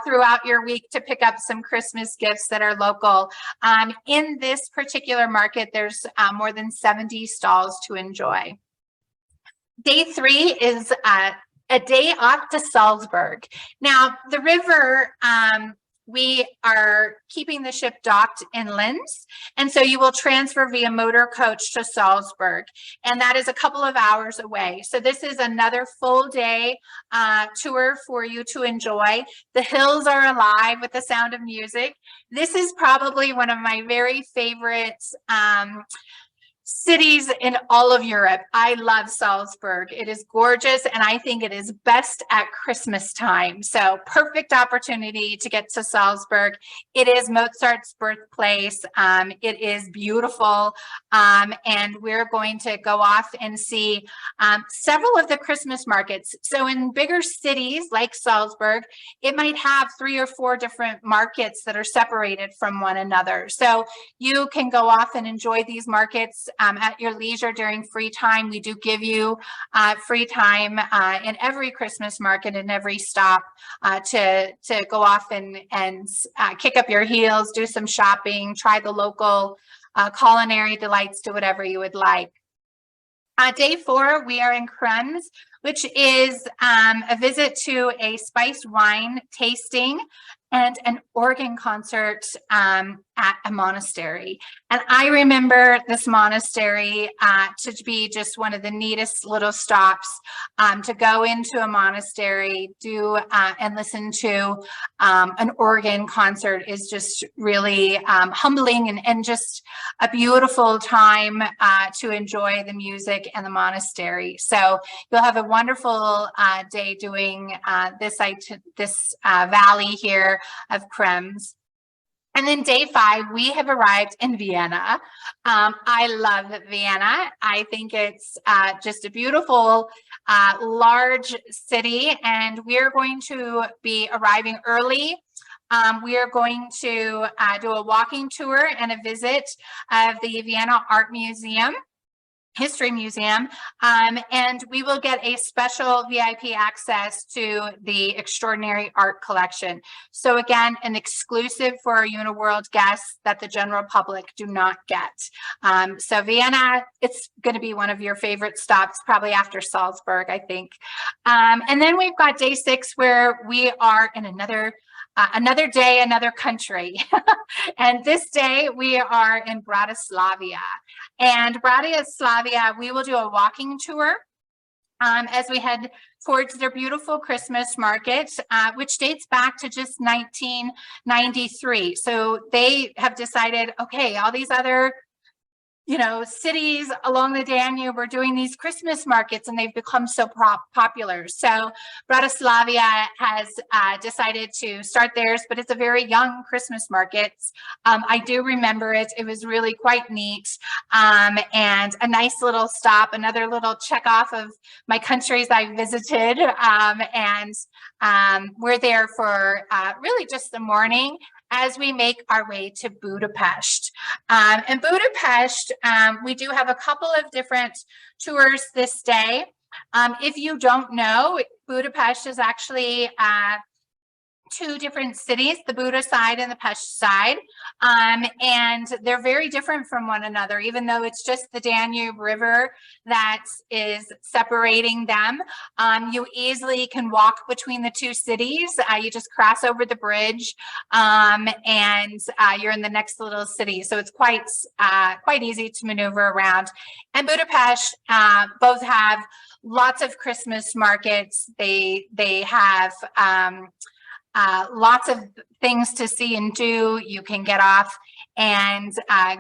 throughout your week to pick up some Christmas gifts that are local. In this particular market, there's more than 70 stalls to enjoy. Day 3 is a day off to Salzburg. Now, the river, we are keeping the ship docked in Linz, and so you will transfer via motor coach to Salzburg, and that is a couple of hours away. So this is another full day tour for you to enjoy. The hills are alive with the sound of music. This is probably one of my very favorite cities in all of Europe. I love Salzburg. It is gorgeous, and I think it is best at Christmas time. So perfect opportunity to get to Salzburg. It is Mozart's birthplace. It is beautiful. And we're going to go off and see several of the Christmas markets. So in bigger cities like Salzburg, it might have 3 or 4 different markets that are separated from one another. So you can go off and enjoy these markets at your leisure during free time. We do give you free time in every Christmas market and every stop to go off and kick up your heels, do some shopping, try the local culinary delights, do whatever you would like. Day 4, we are in Krems, which is a visit to a spiced wine tasting and an organ concert at a monastery. And I remember this monastery to be just one of the neatest little stops to go into a monastery, do and listen to an organ concert is just really humbling and just a beautiful time to enjoy the music and the monastery. So you'll have a wonderful day doing this valley here of Krems. And then day 5, we have arrived in Vienna. I love Vienna. I think it's just a beautiful, large city, and we're going to be arriving early. We are going to do a walking tour and a visit of the Vienna Art Museum. History Museum, and we will get a special VIP access to the extraordinary art collection. So again, an exclusive for our Uniworld guests that the general public do not get. So Vienna, it's going to be one of your favorite stops, probably after Salzburg, I think. And then we've got day 6, where we are in another day, another country. And this day we are in Bratislava. And Bratislava, we will do a walking tour as we head towards their beautiful Christmas market, which dates back to just 1993. So they have decided, okay, all these other cities along the Danube are doing these Christmas markets, and they've become so popular. So Bratislava has decided to start theirs, but it's a very young Christmas market. I do remember it. It was really quite neat, and a nice little stop, another little check off of my countries I visited. We're there for really just the morning as we make our way to Budapest. In Budapest, we do have a couple of different tours this day. If you don't know, Budapest is actually two different cities, the Buda side and the Pest side, and they're very different from one another, even though it's just the Danube River that is separating them. You easily can walk between the two cities. You just cross over the bridge, and you're in the next little city. So it's quite easy to maneuver around. And Budapest both have lots of Christmas markets. They have lots of things to see and do. You can get off and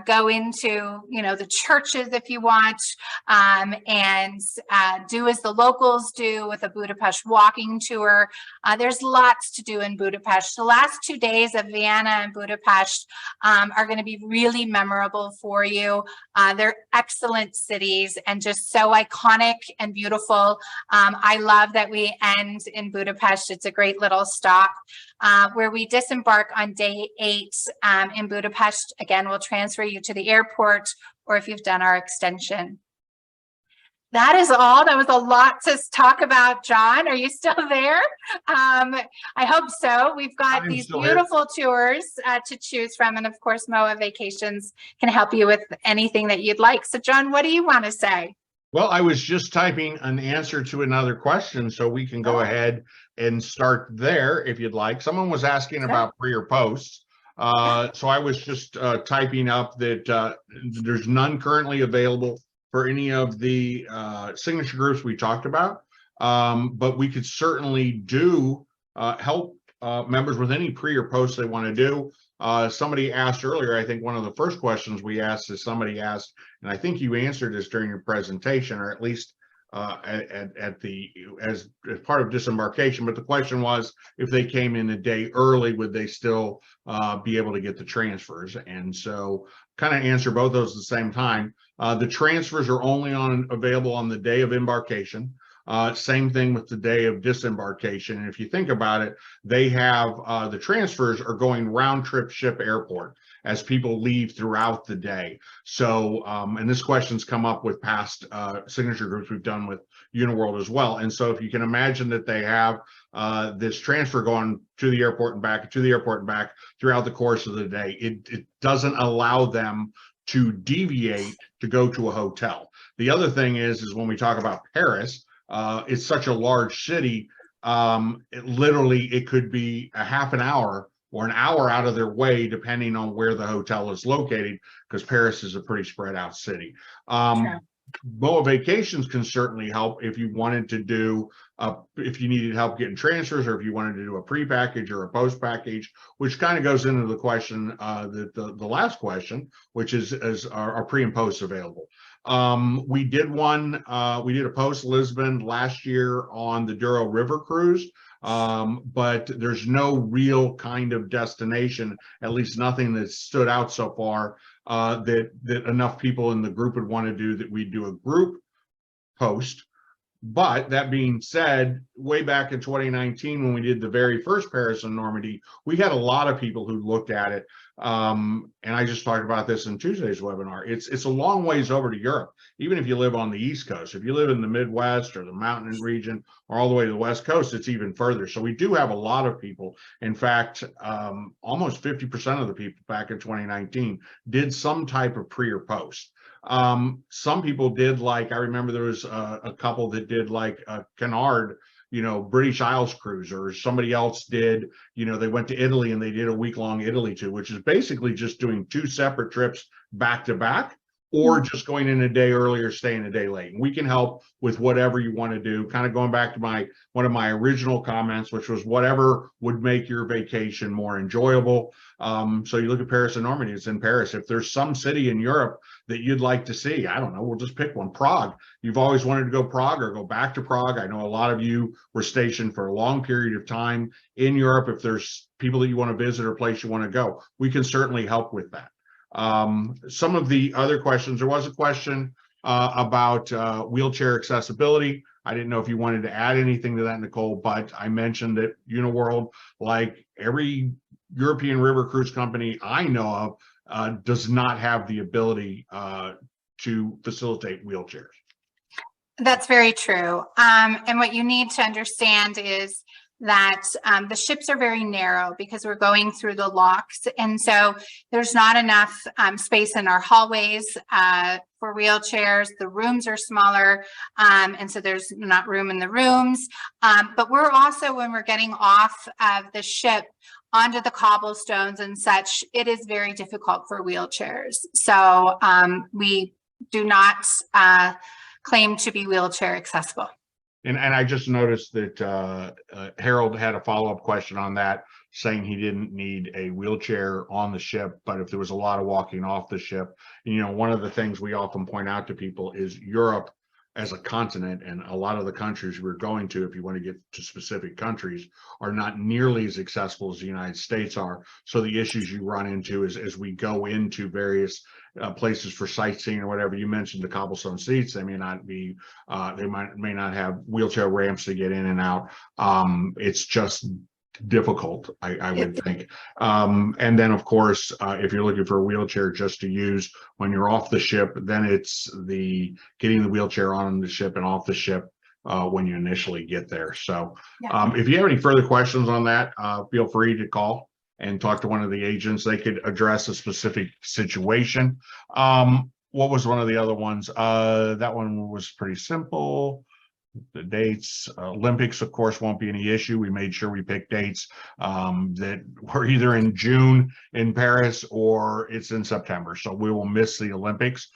go into, the churches if you want, and do as the locals do with a Budapest walking tour. There's lots to do in Budapest. The last 2 days of Vienna and Budapest are going to be really memorable for you. They're excellent cities and just so iconic and beautiful. I love that we end in Budapest. It's a great little stop where we disembark on day 8 in Budapest. Again, we'll transfer you to the airport, or if you've done our extension. That is all. That was a lot to talk about, Jon. Are you still there? I hope so. We've got these beautiful tours to choose from. And of course, MOAA Vacations can help you with anything that you'd like. So Jon, what do you want to say? Well, I was just typing an answer to another question, so we can go ahead and start there if you'd like. Someone was asking about pre or post. So I was just typing up that there's none currently available for any of the signature groups we talked about, but we could certainly do help members with any pre or post they want to do. Somebody asked earlier, I think one of the first questions we asked is somebody asked, and I think you answered this during your presentation, or at least as part of disembarkation, but the question was, if they came in a day early, would they still be able to get the transfers? And so kind of answer both those at the same time. The transfers are only available on the day of embarkation. Same thing with the day of disembarkation. And if you think about it, they have the transfers are going round trip ship airport as people leave throughout the day. So, and this question's come up with past signature groups we've done with Uniworld as well. And so if you can imagine that they have this transfer going to the airport and back, to the airport and back throughout the course of the day, it doesn't allow them to deviate to go to a hotel. The other thing is when we talk about Paris, it's such a large city, it could be a half an hour or an hour out of their way, depending on where the hotel is located, because Paris is a pretty spread out city. Sure. MOAA Vacations can certainly help if you wanted to do, if you needed help getting transfers, or if you wanted to do a pre-package or a post-package, which kind of goes into the question, the last question, which is are pre and post available? We did a post Lisbon last year on the Douro River Cruise, but there's no real kind of destination, at least nothing that stood out so far, that enough people in the group would want to do that we do a group post. But that being said, way back in 2019, when we did the very first Paris and Normandy, we had a lot of people who looked at it. And I just talked about this in Tuesday's webinar. It's a long ways over to Europe, even if you live on the East Coast. If you live in the Midwest or the mountain region or all the way to the West Coast, it's even further. So we do have a lot of people. In fact, almost 50% of the people back in 2019 did some type of pre or post. Some people did, like, I remember there was a couple that did like a Canard, British Isles cruise, or somebody else did, they went to Italy and they did a week-long Italy tour, which is basically just doing 2 separate trips back to back, or just going in a day early or staying a day late. And we can help with whatever you want to do. Kind of going back to one of my original comments, which was whatever would make your vacation more enjoyable. So you look at Paris and Normandy, it's in Paris. If there's some city in Europe that you'd like to see, I don't know, we'll just pick one. Prague. You've always wanted to go Prague or go back to Prague. I know a lot of you were stationed for a long period of time in Europe. If there's people that you want to visit or place you want to go, we can certainly help with that. Some of the other questions, there was a question about wheelchair accessibility. I didn't know if you wanted to add anything to that, Nicole, but I mentioned that Uniworld, like every European river cruise company I know of, does not have the ability to facilitate wheelchairs. That's very true. And what you need to understand is that the ships are very narrow because we're going through the locks. And so there's not enough space in our hallways for wheelchairs. The rooms are smaller. And so there's not room in the rooms. But we're also, when we're getting off of the ship onto the cobblestones and such, it is very difficult for wheelchairs. So we do not claim to be wheelchair accessible. And I just noticed that Harold had a follow-up question on that, saying he didn't need a wheelchair on the ship, but if there was a lot of walking off the ship. You know, one of the things we often point out to people is Europe as a continent, and a lot of the countries we're going to, if you want to get to specific countries, are not nearly as accessible as the United States are. So the issues you run into is as we go into various places for sightseeing or whatever. You mentioned the cobblestone seats. They may not be, may not have wheelchair ramps to get in and out. It's just difficult, I would think. And then, of course, if you're looking for a wheelchair just to use when you're off the ship, then it's the getting the wheelchair on the ship and off the ship when you initially get there. So if you have any further questions on that, feel free to call and talk to one of the agents. They could address a specific situation. What was one of the other ones? That one was pretty simple. The dates, Olympics, of course, won't be any issue. We made sure we picked dates that were either in June in Paris or it's in September. So we will miss the Olympics.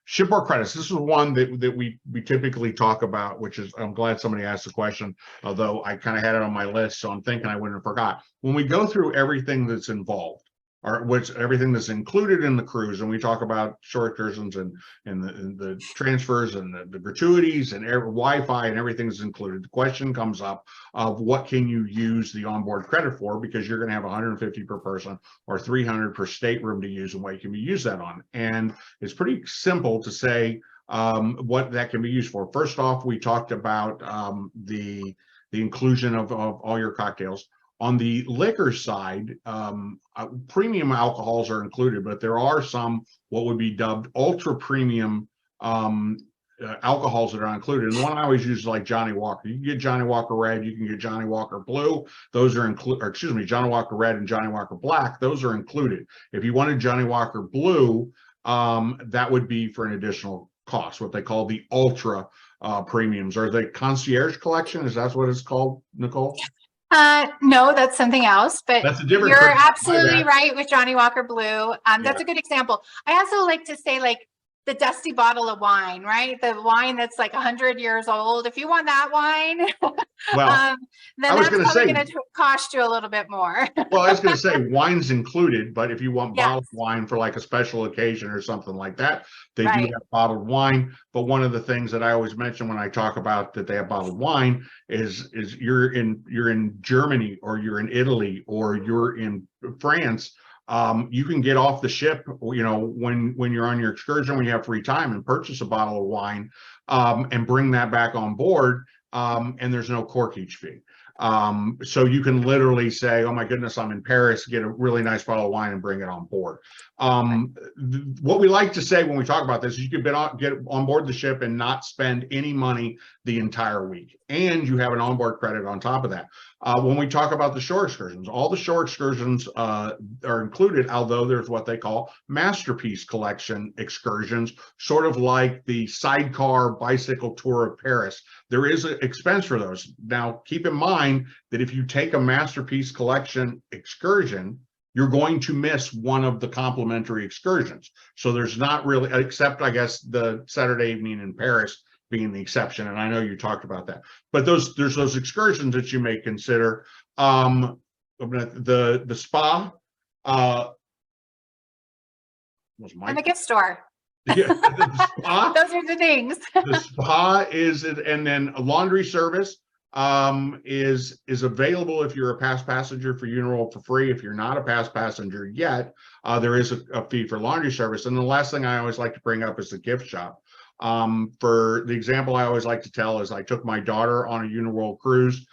Shipboard credits. This is one that we typically talk about, which is, I'm glad somebody asked the question, although I kind of had it on my list, so I'm thinking I wouldn't have forgot. When we go through everything that's involved, or everything that's included in the cruise, and we talk about shore excursions and the transfers and the gratuities and Wi-Fi and everything is included, the question comes up of what can you use the onboard credit for, because you're going to have 150 per person or 300 per stateroom to use, and what can we use that on. And it's pretty simple to say what that can be used for. First off, we talked about the inclusion of all your cocktails. On the liquor side, premium alcohols are included, but there are some what would be dubbed ultra premium alcohols that are included. And the one I always use is like Johnny Walker. You can get Johnny Walker Red, you can get Johnny Walker Blue. Those are included, or excuse me, Johnny Walker Red and Johnny Walker Black. Those are included. If you wanted Johnny Walker Blue, that would be for an additional cost, what they call the ultra premiums, or the concierge collection. Is that what it's called, Nicole? No, that's something else, but that's a different. You're absolutely right with Johnny Walker Blue. That's a good example. I also like to say, like, the dusty bottle of wine, right? The wine that's like 100 years old. If you want that wine, well, then that's probably going to cost you a little bit more. Well, I was going to say wine's included, but if you want bottled wine for like a special occasion or something like that, they do have bottled wine. But one of the things that I always mention when I talk about that they have bottled wine is you're in Germany, or you're in Italy, or you're in France. You can get off the ship, you know, when you're on your excursion, when you have free time, and purchase a bottle of wine and bring that back on board, and there's no corkage fee. So you can literally say, oh my goodness, I'm in Paris, get a really nice bottle of wine and bring it on board. What we like to say when we talk about this is you can get on board the ship and not spend any money the entire week, and you have an onboard credit on top of that. When we talk about the shore excursions, all the shore excursions are included, although there's what they call masterpiece collection excursions, sort of like the sidecar bicycle tour of Paris. There is an expense for those. Now, keep in mind that if you take a masterpiece collection excursion, you're going to miss one of the complimentary excursions. So there's not really, except I guess the Saturday evening in Paris being the exception. And I know you talked about that, but there's those excursions that you may consider. The spa, was my And the gift store. yeah, the spa. Those are the things. The spa is, and then a laundry service is available if you're a past passenger for Uniworld for free. If you're not a past passenger yet, there is a fee for laundry service. And the last thing I always like to bring up is the gift shop. For the example I always like to tell is I took my daughter on a Uniworld cruise.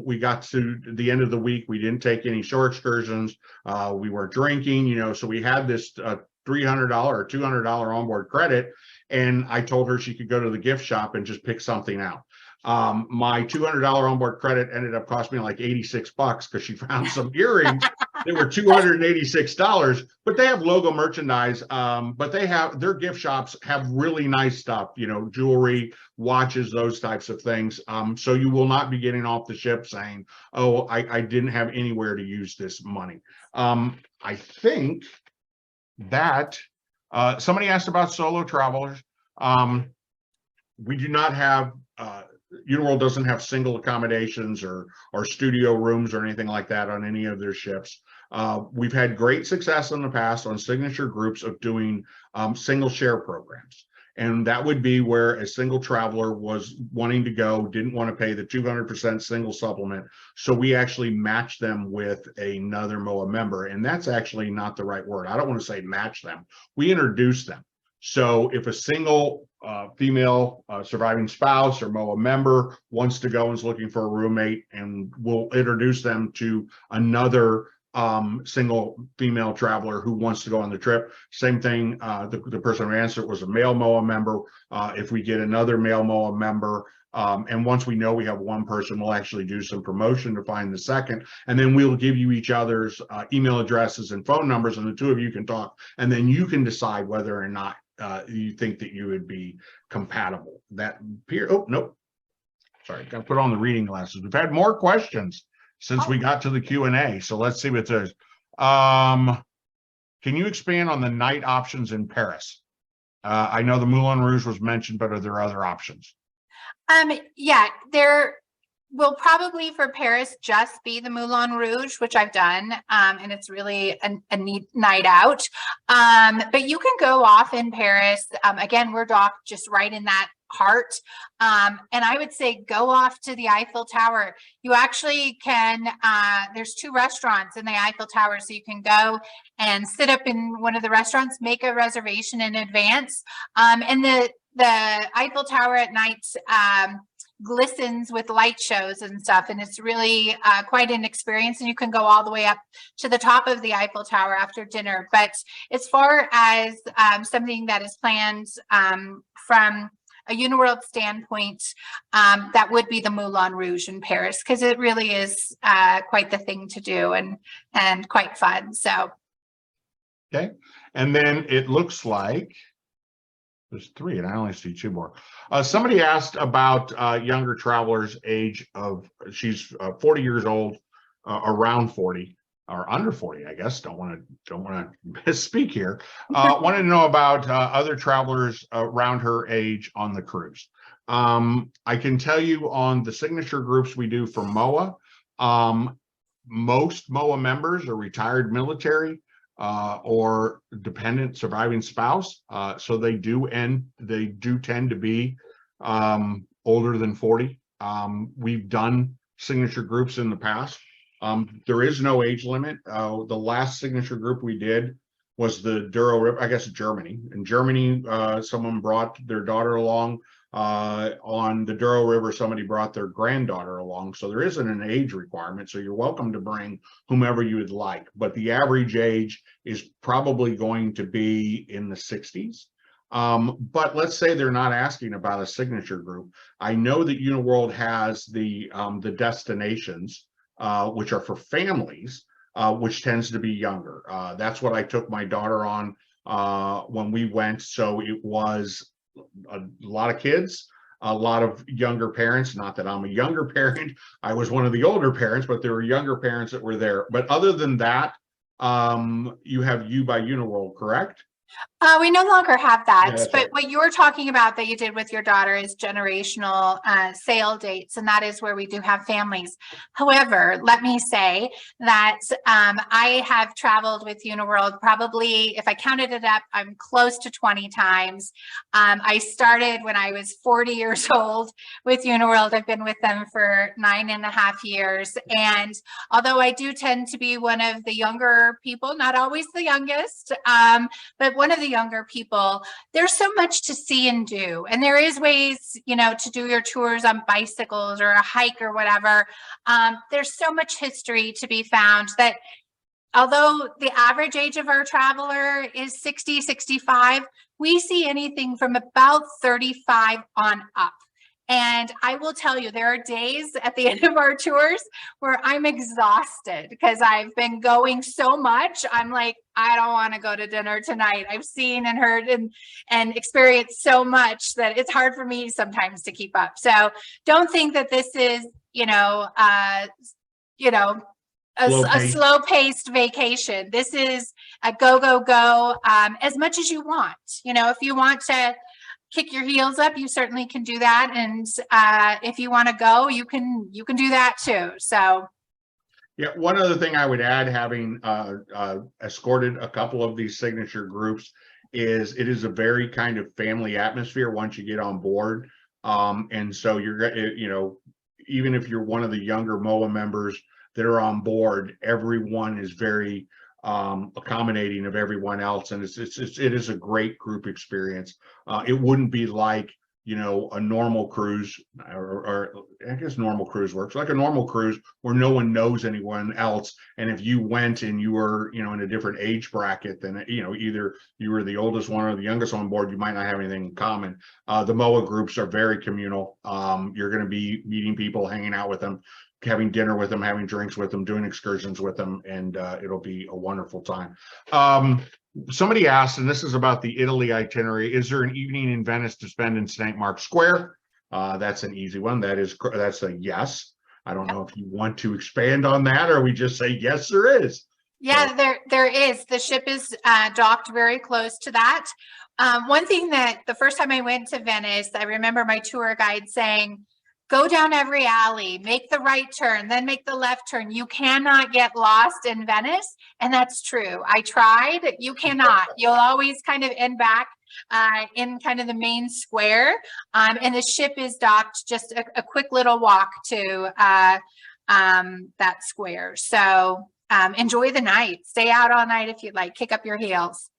We got to the end of the week. We didn't take any shore excursions. We were drinking, so we had this $300 or $200 onboard credit. And I told her she could go to the gift shop and just pick something out. My $200 onboard credit ended up costing me like 86 bucks because she found some earrings. They were $286, but they have logo merchandise. But their gift shops have really nice stuff, jewelry, watches, those types of things. So you will not be getting off the ship saying, oh, I didn't have anywhere to use this money. I think that somebody asked about solo travelers. We do not have, Uniworld doesn't have single accommodations or studio rooms or anything like that on any of their ships. We've had great success in the past on signature groups of doing single share programs. And that would be where a single traveler was wanting to go, didn't want to pay the 200% single supplement. So we actually match them with another MOAA member. And that's actually not the right word. I don't want to say match them. We introduce them. So if a single female surviving spouse or MOAA member wants to go and is looking for a roommate, and we'll introduce them to another single female traveler who wants to go on the trip. Same thing, the person who answered was a male MOAA member. If we get another male MOAA member, and once we know we have one person, we'll actually do some promotion to find the second, and then we'll give you each other's email addresses and phone numbers, and the two of you can talk, and then you can decide whether or not you think that you would be compatible. That appear, oh, nope. Sorry, got to put on the reading glasses. We've had more questions since we got to the Q&A. So let's see what it says. Can you expand on the night options in Paris? I know the Moulin Rouge was mentioned, but are there other options? Yeah, there will probably for Paris just be the Moulin Rouge, which I've done, and it's really a neat night out. But you can go off in Paris. Again, we're docked just right in that heart. And I would say go off to the Eiffel Tower. You actually can, there's 2 restaurants in the Eiffel Tower, so you can go and sit up in one of the restaurants, make a reservation in advance. And the Eiffel Tower at night glistens with light shows and stuff, and it's really quite an experience, and you can go all the way up to the top of the Eiffel Tower after dinner. But as far as something that is planned from a Uniworld standpoint, that would be the Moulin Rouge in Paris, because it really is quite the thing to do and quite fun. So okay, and then it looks like there's 3 and I only see 2 more. Somebody asked about younger travelers age of, she's 40 years old, around 40 or under 40, I guess. Don't want to speak here. Wanted to know about other travelers around her age on the cruise. I can tell you on the signature groups we do for MOAA, most MOAA members are retired military or dependent surviving spouse. So they do tend to be older than 40. We've done signature groups in the past. There is no age limit. The last signature group we did was the Douro River, I guess Germany. In Germany, someone brought their daughter along. On the Douro River, somebody brought their granddaughter along. So there isn't an age requirement. So you're welcome to bring whomever you would like. But the average age is probably going to be in the 60s. But let's say they're not asking about a signature group. I know that Uniworld has the destinations, which are for families, which tends to be younger. That's what I took my daughter on when we went. So it was a lot of kids, a lot of younger parents. Not that I'm a younger parent, I was one of the older parents, but there were younger parents that were there. But other than that, You have You by Uniworld, correct? We no longer have Yeah, that, that's but right. what you're talking about that you did with your daughter is generational sale dates, and that is where we do have families. However, let me say that I have traveled with Uniworld probably, if I counted it up, I'm close to 20 times. I started when I was 40 years old with Uniworld. I've been with them for 9.5 years. And although I do tend to be one of the younger people, not always the youngest, but one of the younger people, there's so much to see and do. And there is ways, to do your tours on bicycles or a hike or whatever. There's so much history to be found that although the average age of our traveler is 60, 65, we see anything from about 35 on up. And I will tell you, there are days at the end of our tours where I'm exhausted because I've been going so much. I'm like, I don't want to go to dinner tonight. I've seen and heard and experienced so much that it's hard for me sometimes to keep up. So don't think that this is, Slow a pace. slow paced vacation. This is a go, go, go, as much as you want. If you want to kick your heels up, you certainly can do that. And if you want to go, you can do that too. So Yeah, one other thing I would add, having escorted a couple of these signature groups, is it is a very kind of family atmosphere once you get on board. And so even if you're one of the younger MOA members that are on board, everyone is very accommodating of everyone else, and it is a great group experience. It wouldn't be like a normal cruise, or I guess normal cruise works like a normal cruise where no one knows anyone else. And if you went and you were, in a different age bracket, then, either you were the oldest one or the youngest on board, you might not have anything in common. The MOA groups are very communal. You're going to be meeting people, hanging out with them, having dinner with them, having drinks with them, doing excursions with them, and it'll be a wonderful time. Somebody asked, and this is about the Italy itinerary, is there an evening in Venice to spend in St. Mark's Square? That's an easy one. That's a yes. I don't know if you want to expand on that, or we just say yes, there is. yeah, there is. The ship is docked very close to that. One thing that the first time I went to Venice, I remember my tour guide saying, go down every alley, make the right turn, then make the left turn. You cannot get lost in Venice. And that's true. I tried. You cannot. You'll always kind of end back in kind of the main square. And the ship is docked just a quick little walk to that square. So enjoy the night. Stay out all night if you'd like. Kick up your heels.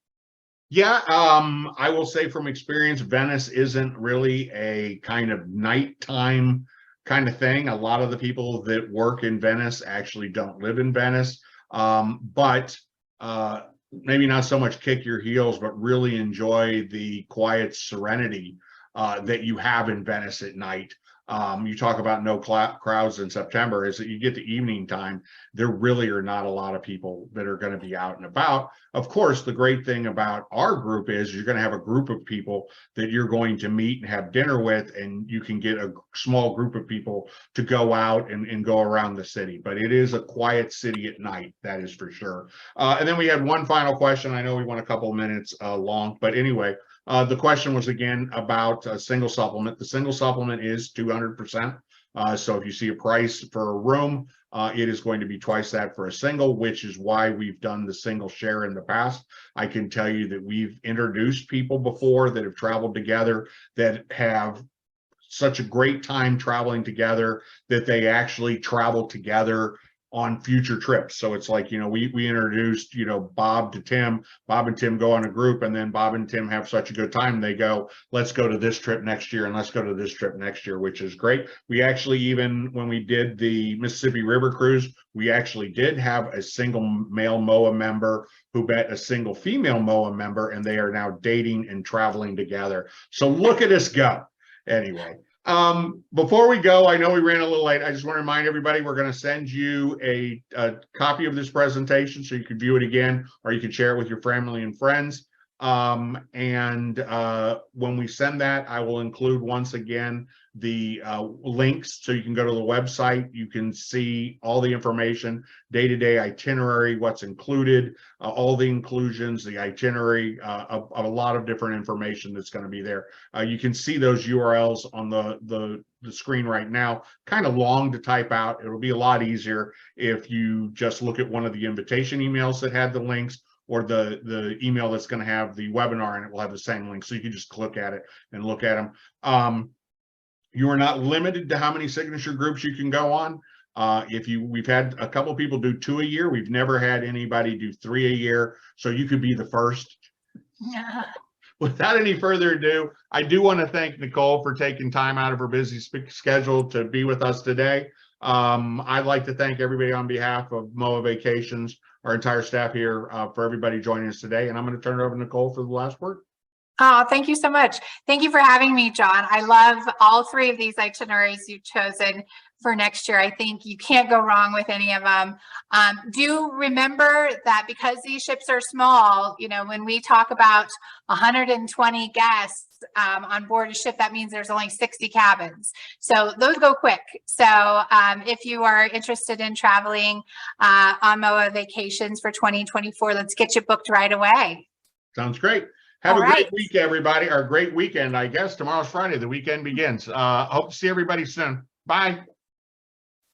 Yeah, I will say from experience, Venice isn't really a kind of nighttime kind of thing. A lot of the people that work in Venice actually don't live in Venice, but maybe not so much kick your heels, but really enjoy the quiet serenity that you have in Venice at night. You talk about no crowds in September, is that you get to evening time, there really are not a lot of people that are going to be out and about. Of course, the great thing about our group is you're going to have a group of people that you're going to meet and have dinner with, and you can get a small group of people to go out and go around the city. But it is a quiet city at night, that is for sure. And then we had one final question. I know we went a couple of minutes long, but anyway, the question was again about a single supplement. The single supplement is 200%. So if you see a price for a room, it is going to be twice that for a single, which is why we've done the single share in the past. I can tell you that we've introduced people before that have traveled together that have such a great time traveling together that they actually travel together on future trips. So it's like, we introduced, Bob to Tim. Bob and Tim go on a group, and then Bob and Tim have such a good time. They go, let's go to this trip next year, and let's go to this trip next year, which is great. We actually, even when we did the Mississippi River Cruise, we actually did have a single male MOA member who met a single female MOA member, and they are now dating and traveling together. So look at us go. Anyway. Before we go, I know we ran a little late. I just want to remind everybody, we're going to send you a copy of this presentation so you can view it again, or you can share it with your family and friends. When we send that, I will include once again the links, so you can go to the website. You can see all the information, day-to-day itinerary, what's included, all the inclusions, the itinerary, of a lot of different information that's going to be there. You can see those URLs on the screen right now. Kind of long to type out. It'll be a lot easier if you just look at one of the invitation emails that had the links, or the email that's going to have the webinar, and it will have the same link. So you can just click at it and look at them. You are not limited to how many signature groups you can go on. We've had a couple people do 2 a year. We've never had anybody do 3 a year. So you could be the first. Yeah. Without any further ado, I do want to thank Nicole for taking time out of her busy schedule to be with us today. I'd like to thank everybody on behalf of MOAA Vacations, our entire staff here, for everybody joining us today. And I'm going to turn it over to Nicole for the last word. Oh, thank you so much. Thank you for having me, John. I love all 3 of these itineraries you've chosen for next year. I think you can't go wrong with any of them. Do remember that because these ships are small, you know, when we talk about 120 guests on board a ship, that means there's only 60 cabins. So those go quick. So if you are interested in traveling on MOAA Vacations for 2024, let's get you booked right away. Sounds great. Have a great week, everybody, or a great weekend, I guess. Tomorrow's Friday. The weekend begins. Hope to see everybody soon. Bye.